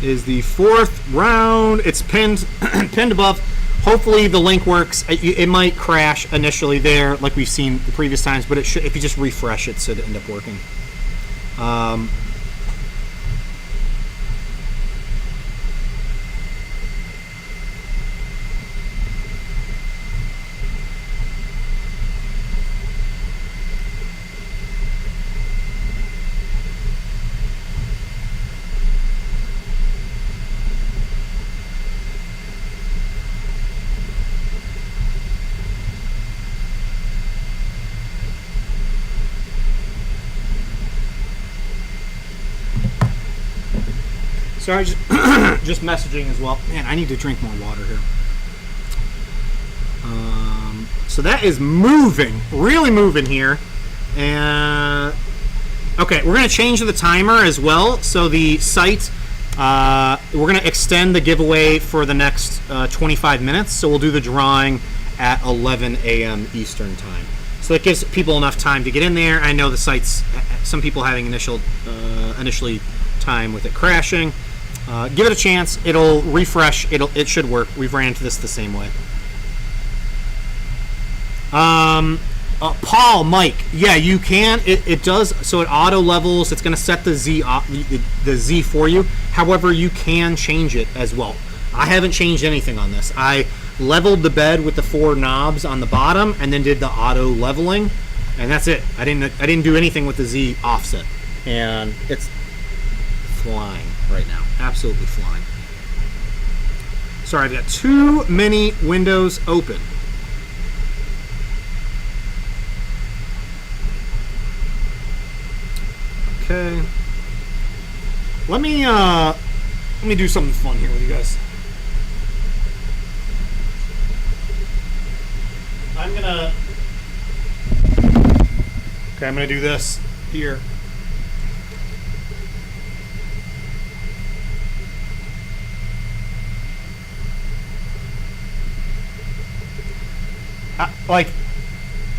Speaker 1: is the 4th round. It's pinned pinned above. Hopefully the link works. It might crash initially there, like we've seen the previous times, but it should, if you just refresh it, so it end up working. Sorry, just messaging as well. Man, I need to drink more water here. So that is moving, really moving here. And okay, we're going to change the timer as well. So the site, we're going to extend the giveaway for the next 25 minutes. So we'll do the drawing at 11 a.m. Eastern time. So that gives people enough time to get in there. I know the site's, some people having initially time with it crashing. Give it a chance. It'll refresh. It should work. We've ran into this the same way. Paul, Mike, yeah, you can. It does. So it auto levels. It's going to set the Z for you. However, you can change it as well. I haven't changed anything on this. I leveled the bed with the 4 knobs on the bottom, and then did the auto leveling, and that's it. I didn't do anything with the Z offset, and it's flying right now. Absolutely flying. Sorry, I've got too many windows open. Okay. Let me do something fun here with you guys. I'm gonna do this here. Like,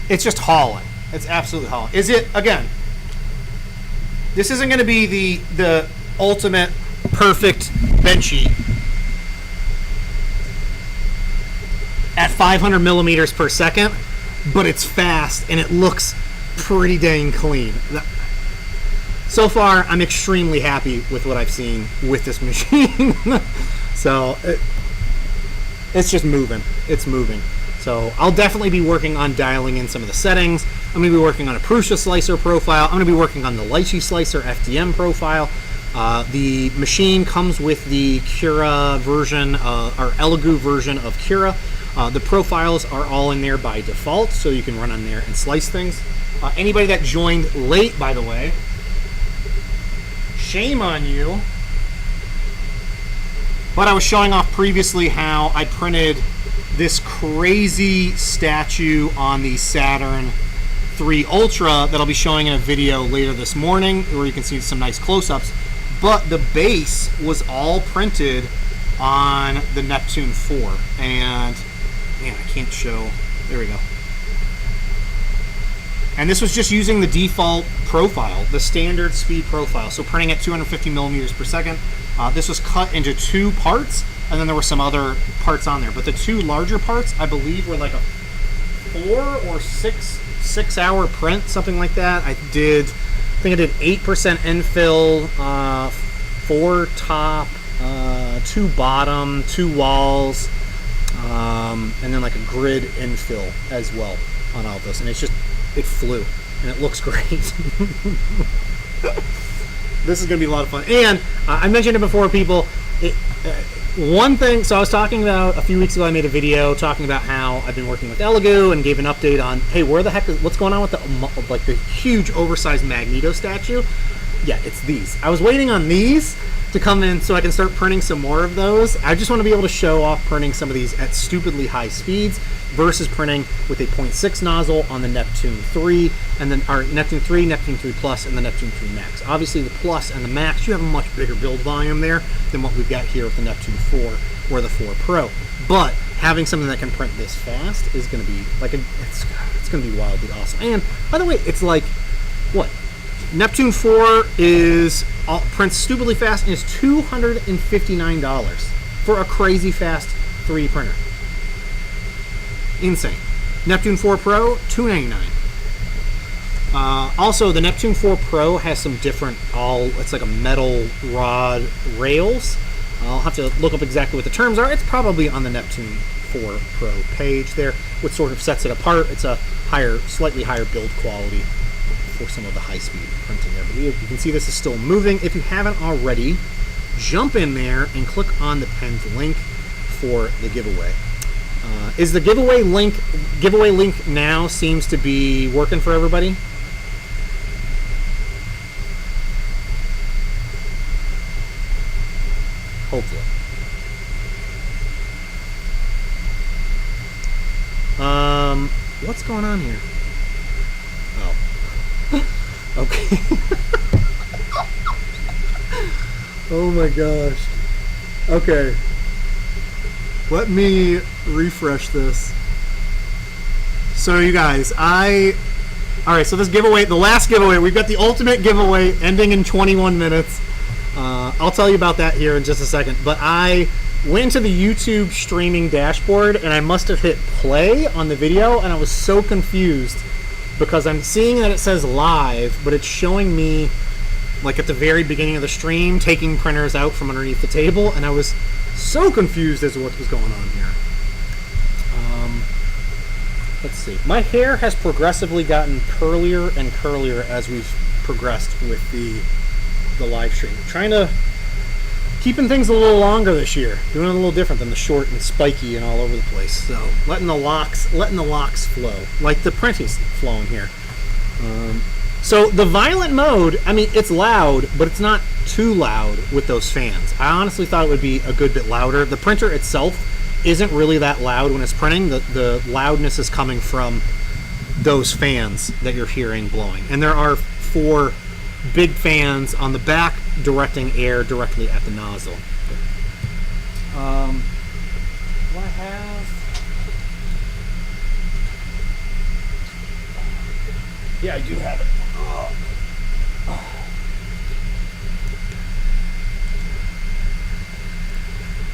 Speaker 1: it's just hauling. It's absolutely hauling. Is it, again, this isn't going to be the ultimate perfect Benchy at 500 millimeters per second, but it's fast and it looks pretty dang clean. So far, I'm extremely happy with what I've seen with this machine. So it's just moving. It's moving. So I'll definitely be working on dialing in some of the settings. I'm going to be working on a Prusa slicer profile. I'm going to be working on the Lychee slicer FDM profile. The machine comes with the Cura version, or Elegoo version of Cura. The profiles are all in there by default, so you can run on there and slice things. Anybody that joined late, by the way, shame on you. But I was showing off previously how I printed this crazy statue on the Saturn 3 Ultra that I'll be showing in a video later this morning, where you can see some nice close-ups. But the base was all printed on the Neptune 4. And, man, I can't show. There we go. And this was just using the default profile, the standard speed profile. So printing at 250 millimeters per second. This was cut into 2 parts, and then there were some other parts on there. But the 2 larger parts, I believe, were like a 4 or 6 hour print, something like that. I think I did 8% infill, 4 top, 2 bottom, 2 walls, and then like a grid infill as well on all of this. And it flew, and it looks great. This is going to be a lot of fun. And I mentioned it before, people. One thing, so I was talking about a few weeks ago, I made a video talking about how I've been working with Elegoo and gave an update on, hey, where the heck what's going on with the huge oversized Magneto statue? Yeah, it's these. I was waiting on these to come in so I can start printing some more of those. I just want to be able to show off printing some of these at stupidly high speeds versus printing with a 0.6 nozzle on the Neptune 3, and then our Neptune 3, Neptune 3 Plus, and the Neptune 3 Max. Obviously, the Plus and the Max, you have a much bigger build volume there than what we've got here with the Neptune 4 or the 4 Pro. But having something that can print this fast is going to be like it's going to be wildly awesome. And by the way, it's like what? Neptune 4 prints stupidly fast and is $259 for a crazy fast 3D printer. Insane. Neptune 4 Pro, $299. Also, the Neptune 4 Pro has some different, it's like a metal rod rails. I'll have to look up exactly what the terms are. It's probably on the Neptune 4 Pro page there, which sort of sets it apart. It's a slightly higher build quality for some of the high-speed printing there. But you can see this is still moving. If you haven't already, jump in there and click on the pinned link for the giveaway. Is the giveaway link now seems to be working for everybody? Hopefully. What's going on here? Oh. Okay. Oh my gosh. Okay. Let me refresh this. So you guys, alright, so this giveaway, the last giveaway, we've got the ultimate giveaway ending in 21 minutes. I'll tell you about that here in just a second, but I went to the YouTube streaming dashboard and I must have hit play on the video, and I was so confused because I'm seeing that it says live, but it's showing me like at the very beginning of the stream taking printers out from underneath the table, and I was so confused as to what was going on here. Let's see. My hair has progressively gotten curlier and curlier as we've progressed with the live stream. Trying to keeping things a little longer this year, doing it a little different than the short and spiky and all over the place. So letting the locks flow like the print is flowing here. So the violent mode, I mean, it's loud, but it's not too loud with those fans. I honestly thought it would be a good bit louder. The printer itself isn't really that loud when it's printing. The loudness is coming from those fans that you're hearing blowing. And there are 4 big fans on the back directing air directly at the nozzle. Do I have... Yeah, I do have it.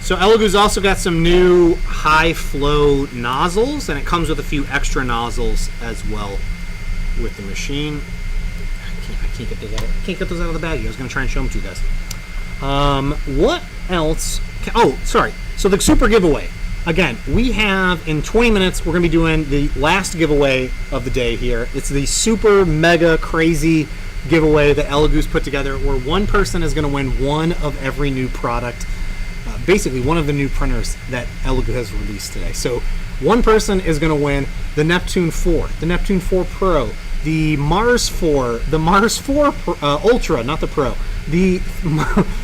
Speaker 1: So Elegoo's also got some new high flow nozzles, and it comes with a few extra nozzles as well with the machine. I can't get those out of the baggie. I was going to try and show them to you guys. What else? Oh, sorry. So the super giveaway. Again, we have in 20 minutes, we're going to be doing the last giveaway of the day here. It's the super mega crazy giveaway that Elegoo's put together, where one person is going to win one of every new product. Basically, one of the new printers that Elegoo has released today. So one person is going to win the Neptune 4, the Neptune 4 Pro, the Mars 4, the Mars 4 Ultra, not the Pro, the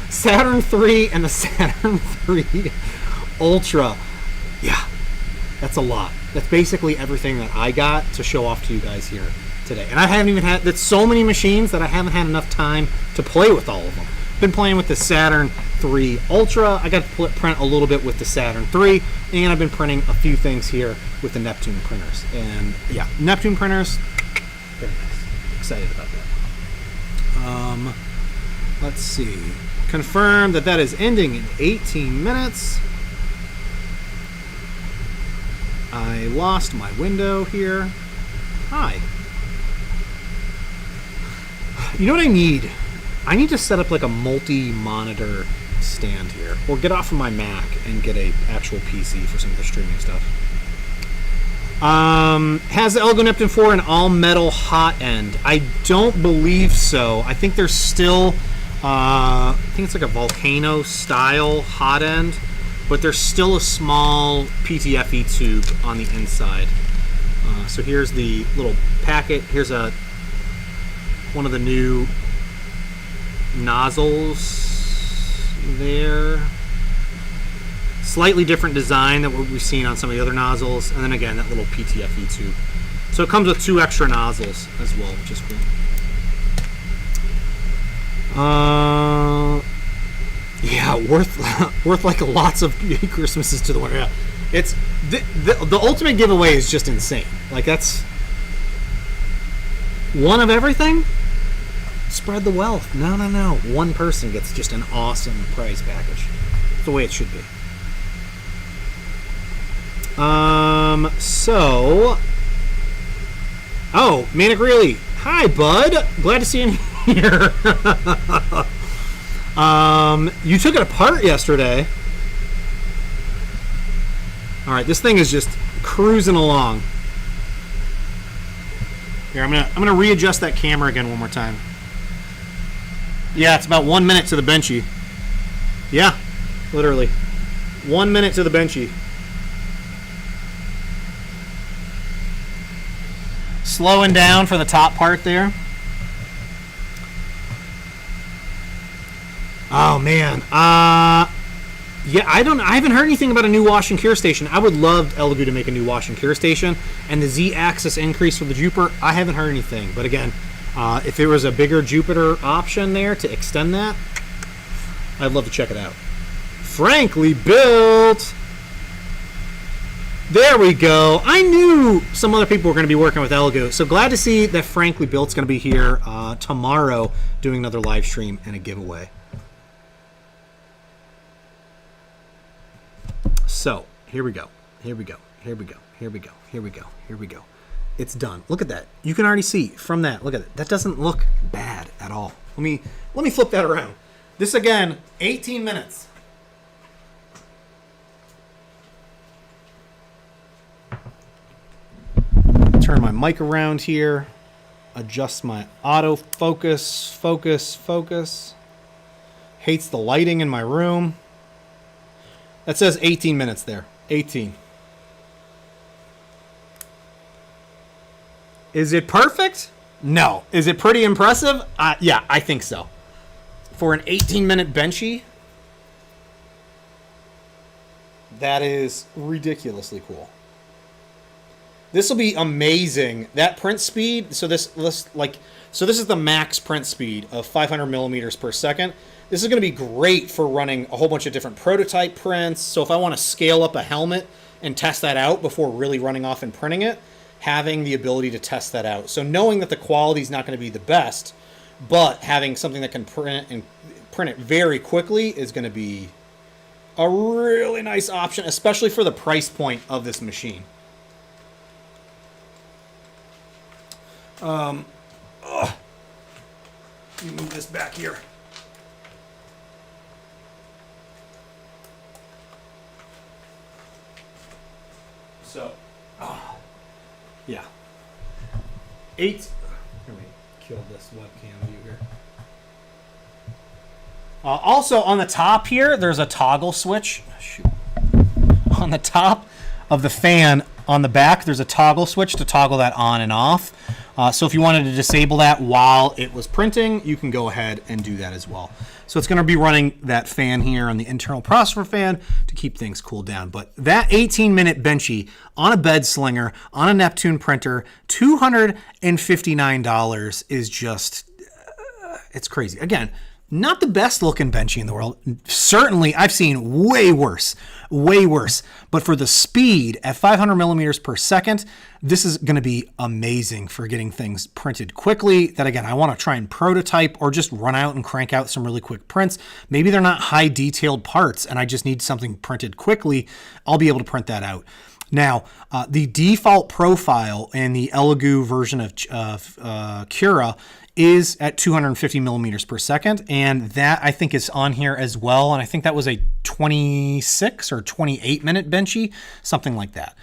Speaker 1: Saturn 3, and the Saturn 3 Ultra. Yeah, that's a lot. That's basically everything that I got to show off to you guys here today. And I haven't even had, that's so many machines that I haven't had enough time to play with all of them. Been playing with the Saturn 3 Ultra. I got to print a little bit with the Saturn 3, and I've been printing a few things here with the Neptune printers. And yeah, Neptune printers, very nice. Excited about that. Let's see. Confirm that is ending in 18 minutes. I lost my window here. Hi. You know what I need? I need to set up like a multi-monitor stand here, or get off of my Mac and get a actual PC for some of the streaming stuff. Has the Elegoo Neptune 4 an all-metal hot end? I don't believe so. I think there's still, I think it's like a Volcano style hot end, but there's still a small PTFE tube on the inside. So here's the little packet. Here's one of the new nozzles there. Slightly different design than what we've seen on some of the other nozzles, and then again that little PTFE tube. So it comes with 2 extra nozzles as well, which is cool. Yeah, worth like lots of Christmases to the winner. Yeah, it's the ultimate giveaway is just insane. Like, that's one of everything. Spread the wealth. No. One person gets just an awesome prize package. That's the way it should be. Oh, Manic Really. Hi, bud. Glad to see you in here. You took it apart yesterday. All right, this thing is just cruising along. Here, I'm gonna readjust that camera again one more time. Yeah, it's about 1 minute to the Benchy. Yeah, literally. 1 minute to the Benchy. Slowing down for the top part there. Oh man. Yeah, I haven't heard anything about a new wash and cure station. I would love Elegoo to make a new wash and cure station. And the Z-axis increase for the Jupiter, I haven't heard anything. But again, if there was a bigger Jupiter option there to extend that, I'd love to check it out. Frankly built. There we go. I knew some other people were going to be working with Elegoo. So glad to see that Frankly Built's going to be here tomorrow doing another live stream and a giveaway. So here we go. it's done. Look at that. You can already see from that. Look at it. That doesn't look bad at all. Let me flip that around. This again, 18 minutes. Turn my mic around here. Adjust my autofocus. Focus. Hates the lighting in my room. That says 18 minutes there. 18. Is it perfect? No. Is it pretty impressive? Yeah, I think so. For an 18-minute Benchy, that is ridiculously cool. This will be amazing. That print speed, so this is the max print speed of 500 millimeters per second. This is going to be great for running a whole bunch of different prototype prints. So if I want to scale up a helmet and test that out before really running off and printing it, having the ability to test that out. So knowing that the quality is not going to be the best, but having something that can print it very quickly is going to be a really nice option, especially for the price point of this machine. Let me move this back here. So, yeah. 8. Let me kill this webcam view here. Also, on the top here, there's a toggle switch. Shoot. On the top of the fan, on the back, there's a toggle switch to toggle that on and off. So if you wanted to disable that while it was printing, you can go ahead and do that as well. So it's going to be running that fan here on the internal processor fan to keep things cooled down. But that 18-minute Benchy on a bed slinger, on a Neptune printer, $259 is just, it's crazy. Again, not the best looking Benchy in the world. Certainly, I've seen way worse. But for the speed at 500 millimeters per second, this is going to be amazing for getting things printed quickly. That again, I want to try and prototype or just run out and crank out some really quick prints. Maybe they're not high detailed parts and I just need something printed quickly. I'll be able to print that out. Now, the default profile in the Elegoo version of Cura is at 250 millimeters per second, and that I think is on here as well, and I think that was a 26 or 28 minute Benchy, something like that,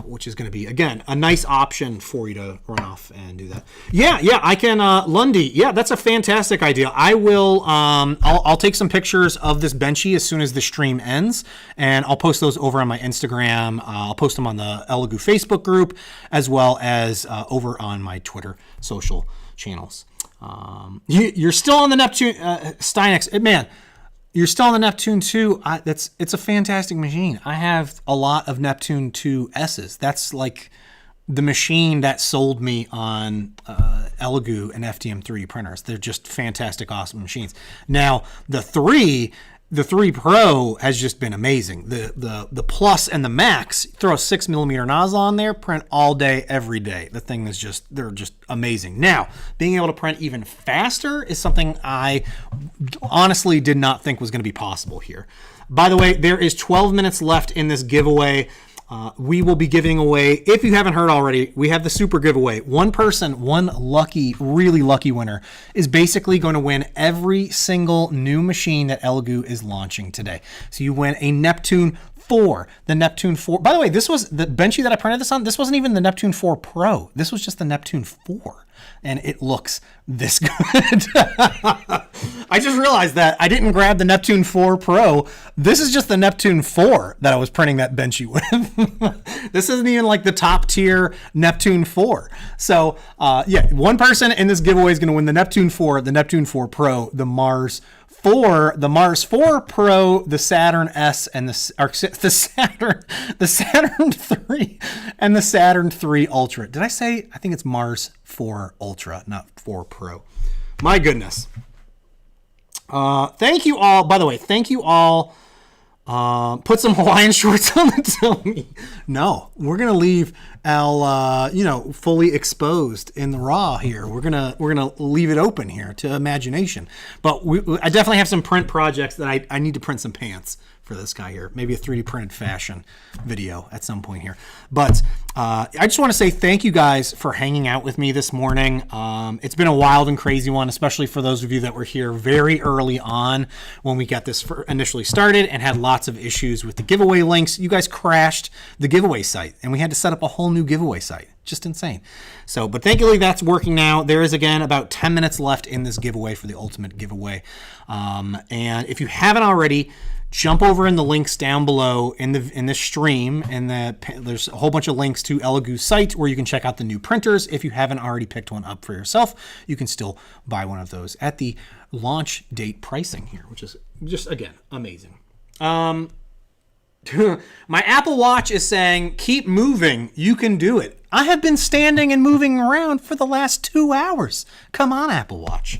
Speaker 1: which is going to be, again, a nice option for you to run off and do that. Yeah, I can, Lundy, yeah, that's a fantastic idea. I will, I'll take some pictures of this Benchy as soon as the stream ends, and I'll post those over on my Instagram. I'll post them on the Elegoo Facebook group, as well as over on my Twitter social channels. You're still on the Neptune, Steinex, man. You're still on the Neptune 2. It's a fantastic machine. I have a lot of Neptune 2 S's. That's like the machine that sold me on Elegoo and FDM3 printers. They're just fantastic, awesome machines. Now the 3 Pro has just been amazing. The Plus and the Max, throw a 6mm nozzle on there, print all day, every day. The thing is they're just amazing. Now, being able to print even faster is something I honestly did not think was going to be possible here. By the way, there is 12 minutes left in this giveaway. We will be giving away, if you haven't heard already, we have the super giveaway. One person, one lucky, really lucky winner is basically going to win every single new machine that Elegoo is launching today. So you win a Neptune 4, the Neptune 4. By the way, this was the Benchy that I printed this on. This wasn't even the Neptune 4 Pro. This was just the Neptune 4. And it looks this good. I just realized that I didn't grab the Neptune 4 Pro. This is just the Neptune 4 that I was printing that Benchy with. This isn't even like the top tier Neptune 4. So yeah, one person in this giveaway is going to win the Neptune 4, the Neptune 4 Pro, the Mars 4, the Mars 4 Pro, the Saturn S, and the Saturn 3, and the Saturn 3 Ultra. Did I say? I think it's Mars 4 Ultra, not 4 Pro. My goodness. Thank you all. By the way, thank you all. Put some Hawaiian shorts on the tummy. No, we're gonna leave Al, fully exposed in the raw here. We're gonna leave it open here to imagination. But I definitely have some print projects that I need to print some pants for this guy here. Maybe a 3D printed fashion video at some point here. But I just want to say thank you guys for hanging out with me this morning. It's been a wild and crazy one, especially for those of you that were here very early on when we got this initially started and had lots of issues with the giveaway links. You guys crashed the giveaway site, and we had to set up a whole new giveaway site. Just insane. So, but thankfully that's working now. There is, again, about 10 minutes left in this giveaway for the ultimate giveaway. And if you haven't already, jump over in the links down below in the stream, and there's a whole bunch of links to Elegoo's site where you can check out the new printers. If you haven't already picked one up for yourself, you can still buy one of those at the launch date pricing here, which is just, again, amazing. My Apple Watch is saying, keep moving. You can do it. I have been standing and moving around for the last 2 hours. Come on, Apple Watch.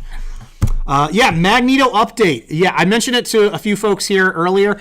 Speaker 1: Yeah, Magneto update. Yeah, I mentioned it to a few folks here earlier.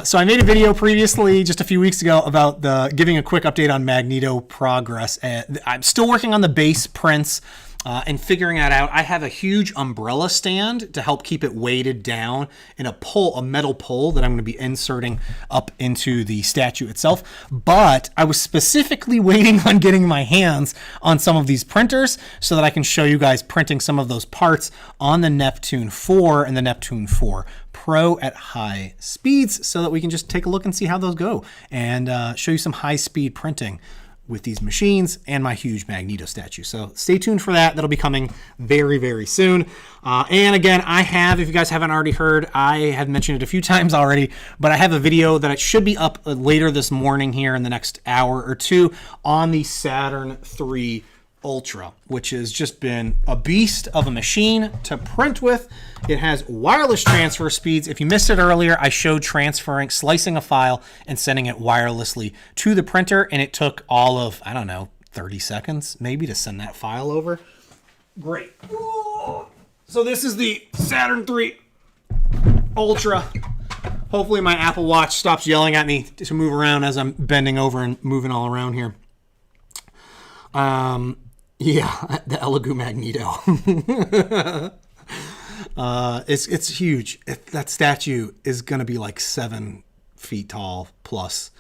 Speaker 1: So I made a video previously, just a few weeks ago, about giving a quick update on Magneto progress. I'm still working on the base prints and figuring that out. I have a huge umbrella stand to help keep it weighted down in a metal pole that I'm going to be inserting up into the statue itself. But I was specifically waiting on getting my hands on some of these printers so that I can show you guys printing some of those parts on the Neptune 4 and the Neptune 4 Pro at high speeds, so that we can just take a look and see how those go, and show you some high speed printing with these machines and my huge Magneto statue. So stay tuned for that. That'll be coming very, very soon. And again, if you guys haven't already heard, I have mentioned it a few times already, but I have a video that should be up later this morning here in the next hour or two on the Saturn III Ultra, which has just been a beast of a machine to print with. It has wireless transfer speeds. If you missed it earlier, I showed slicing a file and sending it wirelessly to the printer, and it took all of, 30 seconds maybe to send that file over. Great. So this is the Saturn III Ultra. Hopefully my Apple Watch stops yelling at me to move around as I'm bending over and moving all around here. Yeah, the Elegoo Magneto. It's huge. That statue is going to be like 7 feet tall plus.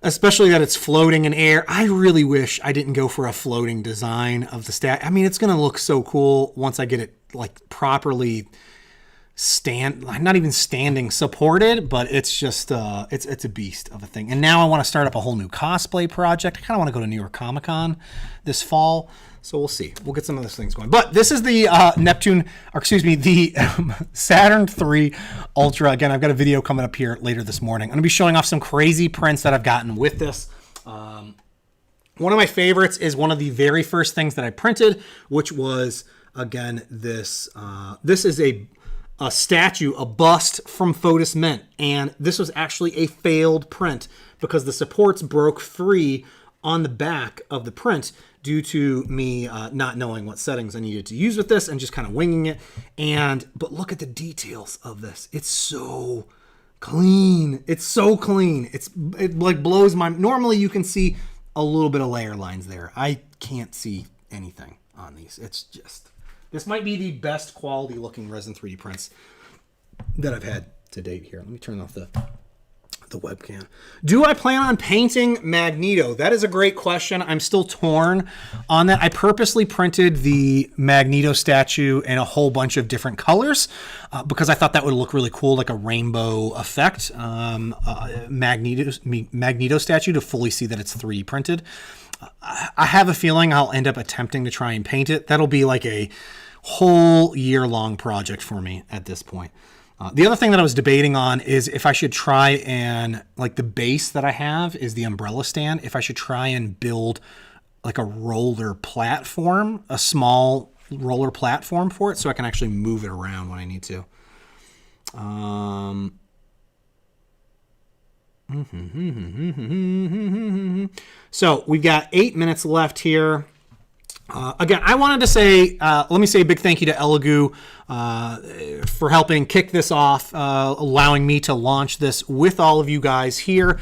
Speaker 1: Especially that it's floating in air. I really wish I didn't go for a floating design of the statue. I mean, it's going to look so cool once I get it like properly not even standing supported, but it's just it's a beast of a thing. And now I want to start up a whole new cosplay project. I kind of want to go to New York Comic Con this fall, so we'll see. We'll get some of those things going. But this is the the Saturn III Ultra. Again, I've got a video coming up here later this morning. I'm going to be showing off some crazy prints that I've gotten with this. One of my favorites is one of the very first things that I printed, which was, again, this. This is a statue, a bust from Fotis Mint, and this was actually a failed print because the supports broke free on the back of the print due to me not knowing what settings I needed to use with this and just kind of winging it. But look at the details of this. It's so clean. It's so clean. It like blows my. Normally you can see a little bit of layer lines there. I can't see anything on these. It's just. This might be the best quality looking resin 3D prints that I've had to date here. Let me turn off the webcam. Do I plan on painting Magneto? That is a great question. I'm still torn on that. I purposely printed the Magneto statue in a whole bunch of different colors because I thought that would look really cool, like a rainbow effect. Magneto statue to fully see that it's 3D printed. I have a feeling I'll end up attempting to try and paint it. That'll be like a whole year-long project for me at this point. The other thing that I was debating on is if I should try and, like the base that I have is the umbrella stand, if I should try and build like a roller platform, a small roller platform for it so I can actually move it around when I need to. So we've got 8 minutes left here. Again, I wanted to say, let me say a big thank you to Elegoo for helping kick this off, allowing me to launch this with all of you guys here,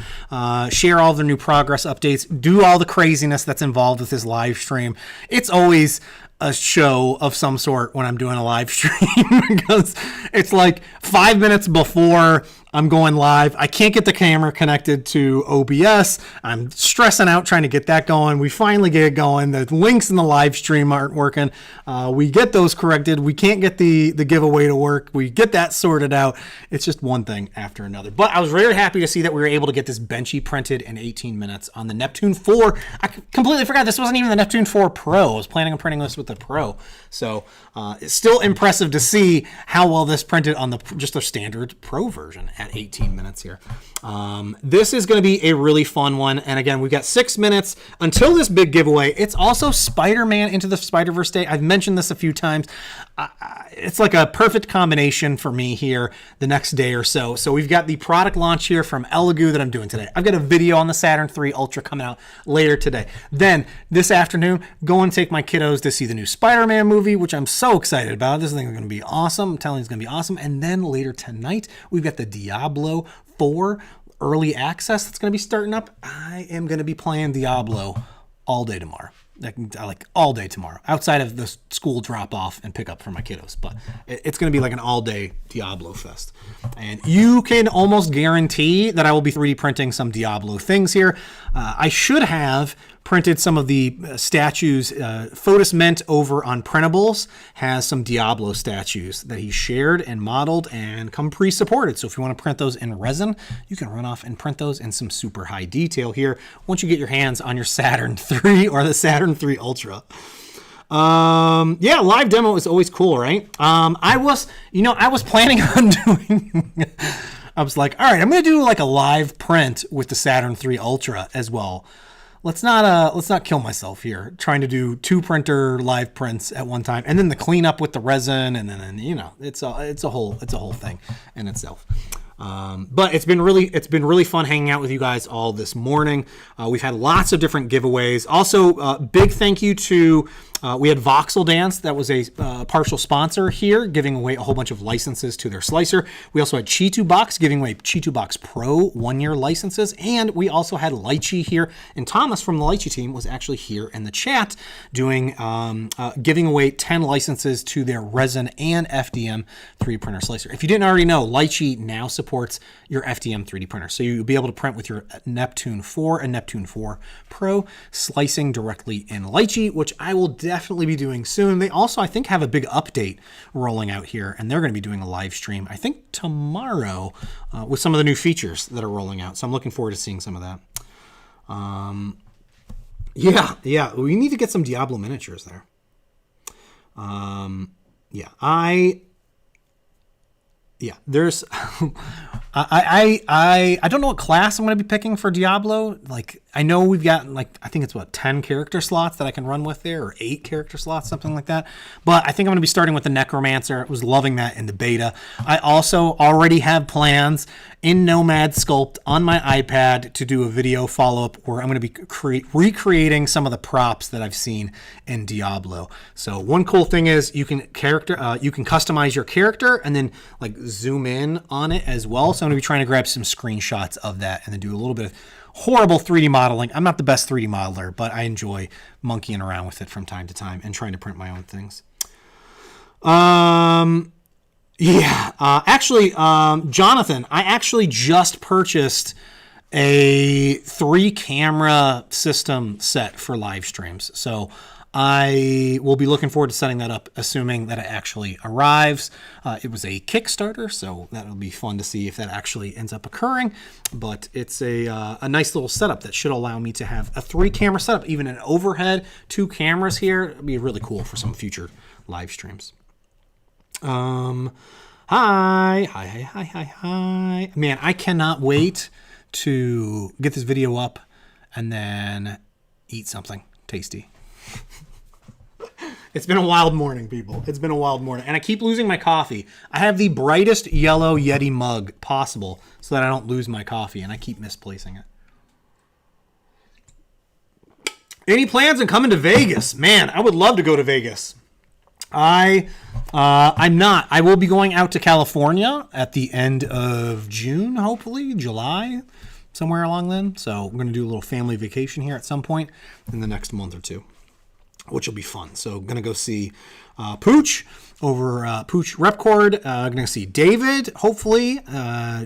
Speaker 1: share all the new progress updates, do all the craziness that's involved with this live stream. It's always a show of some sort when I'm doing a live stream because it's like 5 minutes before I'm going live. I can't get the camera connected to OBS. I'm stressing out trying to get that going. We finally get it going. The links in the live stream aren't working. We get those corrected. We can't get the giveaway to work. We get that sorted out. It's just one thing after another. But I was very happy to see that we were able to get this Benchy printed in 18 minutes on the Neptune 4. I completely forgot this wasn't even the Neptune 4 Pro. I was planning on printing this with the Pro. So it's still impressive to see how well this printed on just the standard Pro version at 18 minutes here. This is going to be a really fun one. And again, we've got 6 minutes until this big giveaway. It's also Spider-Man Into the Spider-Verse Day. I've mentioned this a few times. It's like a perfect combination for me here the next day or so. So we've got the product launch here from Elegoo that I'm doing today. I've got a video on the Saturn III Ultra coming out later today. Then this afternoon, go and take my kiddos to see the new Spider-Man movie, which I'm so excited about. This thing is going to be awesome. I'm telling you, it's going to be awesome. And then later tonight, we've got the Diablo 4 early access that's going to be starting up. I am going to be playing Diablo all day tomorrow. Like all day tomorrow, outside of the school drop off and pick up for my kiddos. But it's going to be like an all day Diablo fest. And you can almost guarantee that I will be 3D printing some Diablo things here. I should have printed some of the statues. Fotis Ment over on Printables has some Diablo statues that he shared and modeled and come pre-supported. So if you want to print those in resin, you can run off and print those in some super high detail here once you get your hands on your Saturn III or the Saturn III Ultra. Yeah, live demo is always cool, right? I was planning on doing I was like, all right, I'm going to do like a live print with the Saturn III Ultra as well. Let's not kill myself here trying to do 2 printer live prints at one time, and then the cleanup with the resin, and then it's a whole thing in itself. But it's been really fun hanging out with you guys all this morning. We've had lots of different giveaways. Also, big thank you to we had Voxel Dance, that was a partial sponsor here, giving away a whole bunch of licenses to their slicer. We also had Cheeto Box giving away Cheeto Box Pro 1-year licenses, and we also had Lychee here. And Thomas from the Lychee team was actually here in the chat doing giving away 10 licenses to their resin and FDM 3D printer slicer. If you didn't already know, Lychee now supports your FDM 3D printer, so you'll be able to print with your Neptune 4 and Neptune 4 Pro slicing directly in Lychee, which I will definitely be doing soon. They also, I think, have a big update rolling out here, and they're going to be doing a live stream, I think, tomorrow with some of the new features that are rolling out. So I'm looking forward to seeing some of that. Yeah, we need to get some Diablo miniatures there. There's I don't know what class I'm going to be picking for Diablo. Like, I know we've got, I think it's 10 character slots that I can run with there, or 8 character slots, something like that. But I think I'm going to be starting with the Necromancer. I was loving that in the beta. I also already have plans in Nomad Sculpt on my iPad to do a video follow-up where I'm going to be recreating some of the props that I've seen in Diablo. So one cool thing is you can customize your character and then zoom in on it as well. So I'm going to be trying to grab some screenshots of that and then do a little bit of horrible 3D modeling. I'm not the best 3D modeler, but I enjoy monkeying around with it from time to time and trying to print my own things. Jonathan, I actually just purchased a 3-camera system set for live streams. So I will be looking forward to setting that up, assuming that it actually arrives. It was a Kickstarter, so that'll be fun to see if that actually ends up occurring. But it's a nice little setup that should allow me to have a 3-camera setup, even an overhead, 2 cameras here. It'd be really cool for some future live streams. Hi. Man, I cannot wait to get this video up and then eat something tasty. It's been a wild morning, people. It's been a wild morning. And I keep losing my coffee. I have the brightest yellow Yeti mug possible so that I don't lose my coffee, and I keep misplacing it. Any plans on coming to Vegas? Man, I would love to go to Vegas. I'm not. I will be going out to California at the end of June, hopefully, July, somewhere along then. So I'm going to do a little family vacation here at some point in the next month or two. which will be fun. So going to go see Pooch over Pooch Repcord. Going to see David, hopefully,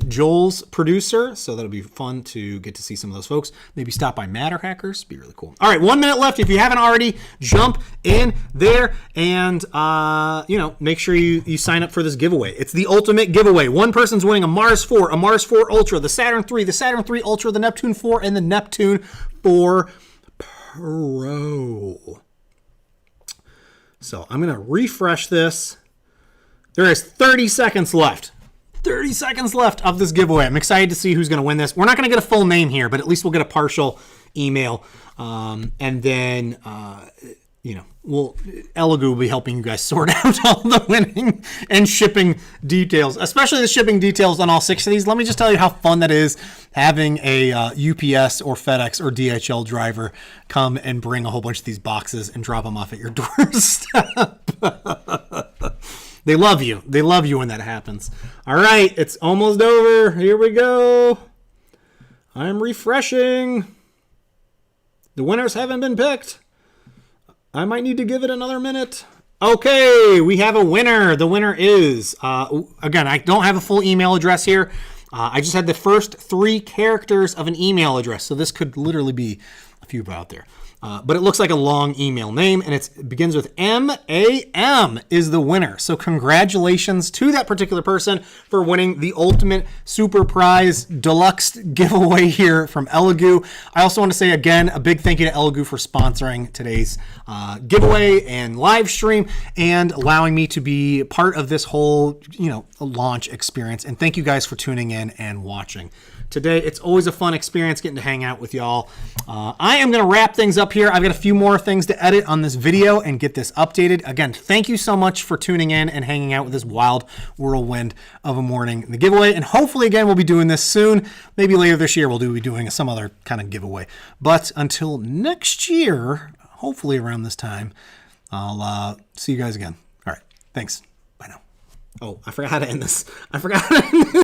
Speaker 1: Joel's producer. So that'll be fun to get to see some of those folks. Maybe stop by Matter Hackers. Be really cool. All right, 1 minute left. If you haven't already, jump in there and, make sure you sign up for this giveaway. It's the ultimate giveaway. One person's winning a Mars 4, a Mars 4 Ultra, the Saturn 3, the Saturn 3 Ultra, the Neptune 4, and the Neptune 4 Pro. So I'm going to refresh this. There is 30 seconds left. 30 seconds left of this giveaway. I'm excited to see who's going to win this. We're not going to get a full name here, but at least we'll get a partial email. And then, Elegoo will be helping you guys sort out all the winning and shipping details, especially the shipping details on all 6 of these. Let me just tell you how fun that is, having a UPS or FedEx or DHL driver come and bring a whole bunch of these boxes and drop them off at your doorstep. They love you. They love you when that happens. All right, it's almost over. Here we go. I'm refreshing. The winners haven't been picked. I might need to give it another minute. Okay, we have a winner. The winner is, again, I don't have a full email address here. I just had the first 3 characters of an email address. So this could literally be a few out there. But it looks like a long email name, and it begins with M-A-M is the winner. So congratulations to that particular person for winning the ultimate super prize deluxe giveaway here from Elegoo. I also want to say, again, a big thank you to Elegoo for sponsoring today's giveaway and live stream and allowing me to be part of this whole, launch experience. And thank you guys for tuning in and watching today. It's always a fun experience getting to hang out with y'all. I am going to wrap things up here. I've got a few more things to edit on this video and get this updated. Again, thank you so much for tuning in and hanging out with this wild whirlwind of a morning in the giveaway. And hopefully, again, we'll be doing this soon. Maybe later this year, we'll be doing some other kind of giveaway. But until next year, hopefully around this time, I'll see you guys again. All right. Thanks. Bye now. Oh, I forgot how to end this.